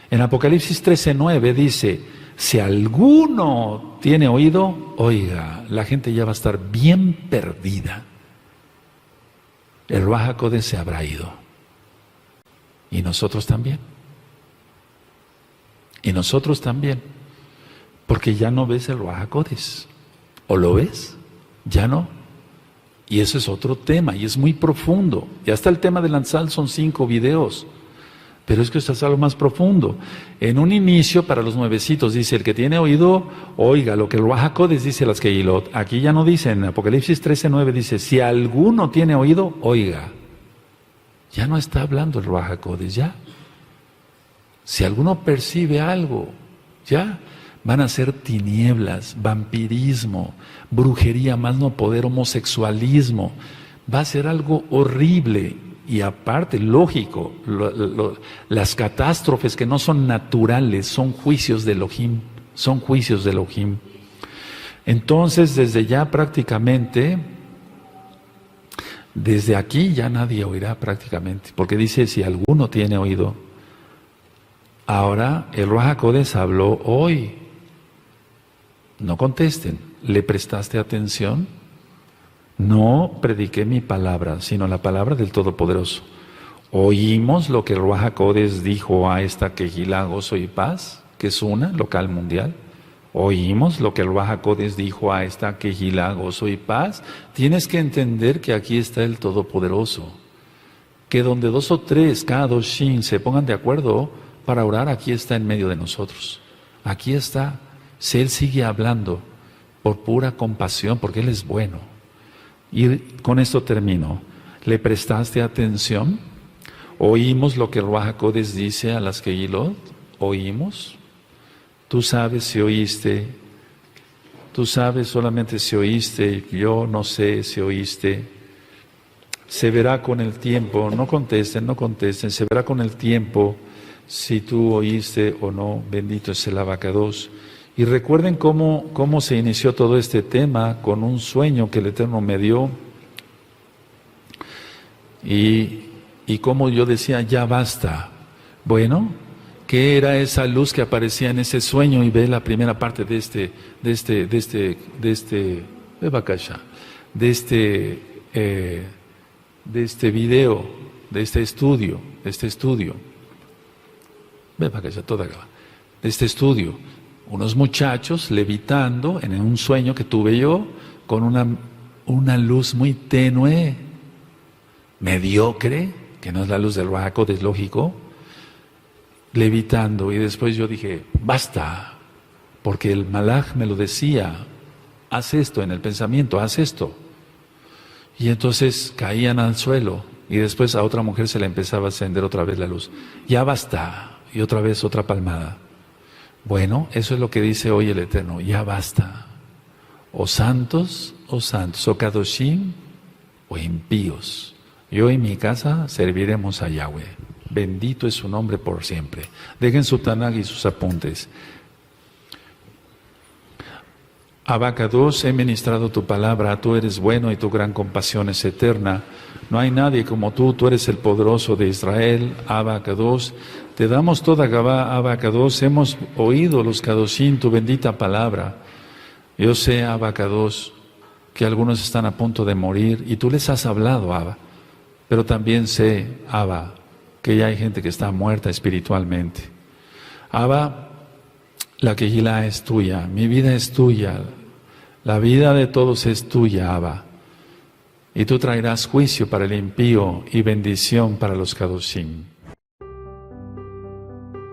En Apocalipsis 13:9 dice, si alguno tiene oído, oiga, la gente ya va a estar bien perdida. El Ruach HaKodesh se habrá ido. Y nosotros también. Y nosotros también. Porque ya no ves el Ruach HaKodesh. ¿O lo ves? Ya no. Y eso es otro tema, y es muy profundo. Y hasta el tema del Natsal son 5 videos. Pero es que esto es algo más profundo. En un inicio, para los nuevecitos, dice, el que tiene oído, oiga lo que el Ruach HaKodesh dice a las Kehilot. Aquí ya no dice, en Apocalipsis 13:9 dice, si alguno tiene oído, oiga. Ya no está hablando el Ruach HaKodesh, ya. Si alguno percibe algo, ya. Van a ser tinieblas, vampirismo, brujería, más no poder, homosexualismo. Va a ser algo horrible. Y aparte, lógico, las catástrofes que no son naturales, son juicios de Elohim, son juicios de Elohim. Entonces, desde ya prácticamente, desde aquí ya nadie oirá prácticamente, porque dice, si alguno tiene oído. Ahora, el Ruach HaKodesh habló hoy. No contesten, ¿le prestaste atención? No prediqué mi palabra, sino la palabra del Todopoderoso. Oímos lo que el Ruach HaKodesh dijo a esta Kehilá, Gozo y Paz, que es una, local mundial. Oímos lo que el Ruach HaKodesh dijo a esta Kehilá, Gozo y Paz. Tienes que entender que aquí está el Todopoderoso. Que donde 2 o 3, cada Kadoshim, se pongan de acuerdo para orar, aquí está en medio de nosotros. Aquí está. Si Él sigue hablando por pura compasión, porque Él es bueno. Y con esto termino. ¿Le prestaste atención? ¿Oímos lo que el Ruach HaKodesh dice a las Kehilot? ¿Oímos? Tú sabes si oíste. Tú sabes solamente si oíste. Yo no sé si oíste. Se verá con el tiempo. No contesten, no contesten. Se verá con el tiempo si tú oíste o no. Bendito es el Abacados. Y recuerden cómo se inició todo este tema con un sueño que el Eterno me dio y cómo yo decía, ya basta. Bueno, ¿qué era esa luz que aparecía en ese sueño? Y ve la primera parte de este video, de este estudio, ve para allá, toda acá, de este estudio. Unos muchachos levitando en un sueño que tuve yo con una luz muy tenue, mediocre, que no es la luz del Ruach HaKodesh, lógico, levitando. Y después yo dije, basta, porque el Malach me lo decía, haz esto en el pensamiento, haz esto. Y entonces caían al suelo y después a otra mujer se le empezaba a encender otra vez la luz. Ya basta, y otra vez otra palmada. Bueno, eso es lo que dice hoy el Eterno, ya basta. O santos, o Kadoshim, o impíos. Yo y mi casa serviremos a Yahweh. Bendito es su nombre por siempre. Dejen su Tanaj y sus apuntes. Abacados, he ministrado tu palabra, tú eres bueno y tu gran compasión es eterna. No hay nadie como tú eres el poderoso de Israel, Abacados. Te damos toda Gabá, Abacados, hemos oído los Kadoshim, tu bendita palabra. Yo sé, Abba Kadosh, que algunos están a punto de morir y tú les has hablado, Abba. Pero también sé, Abba, que ya hay gente que está muerta espiritualmente. Abba, la Kehilá es tuya, mi vida es tuya, la vida de todos es tuya, Abba. Y tú traerás juicio para el impío y bendición para los Kadoshim.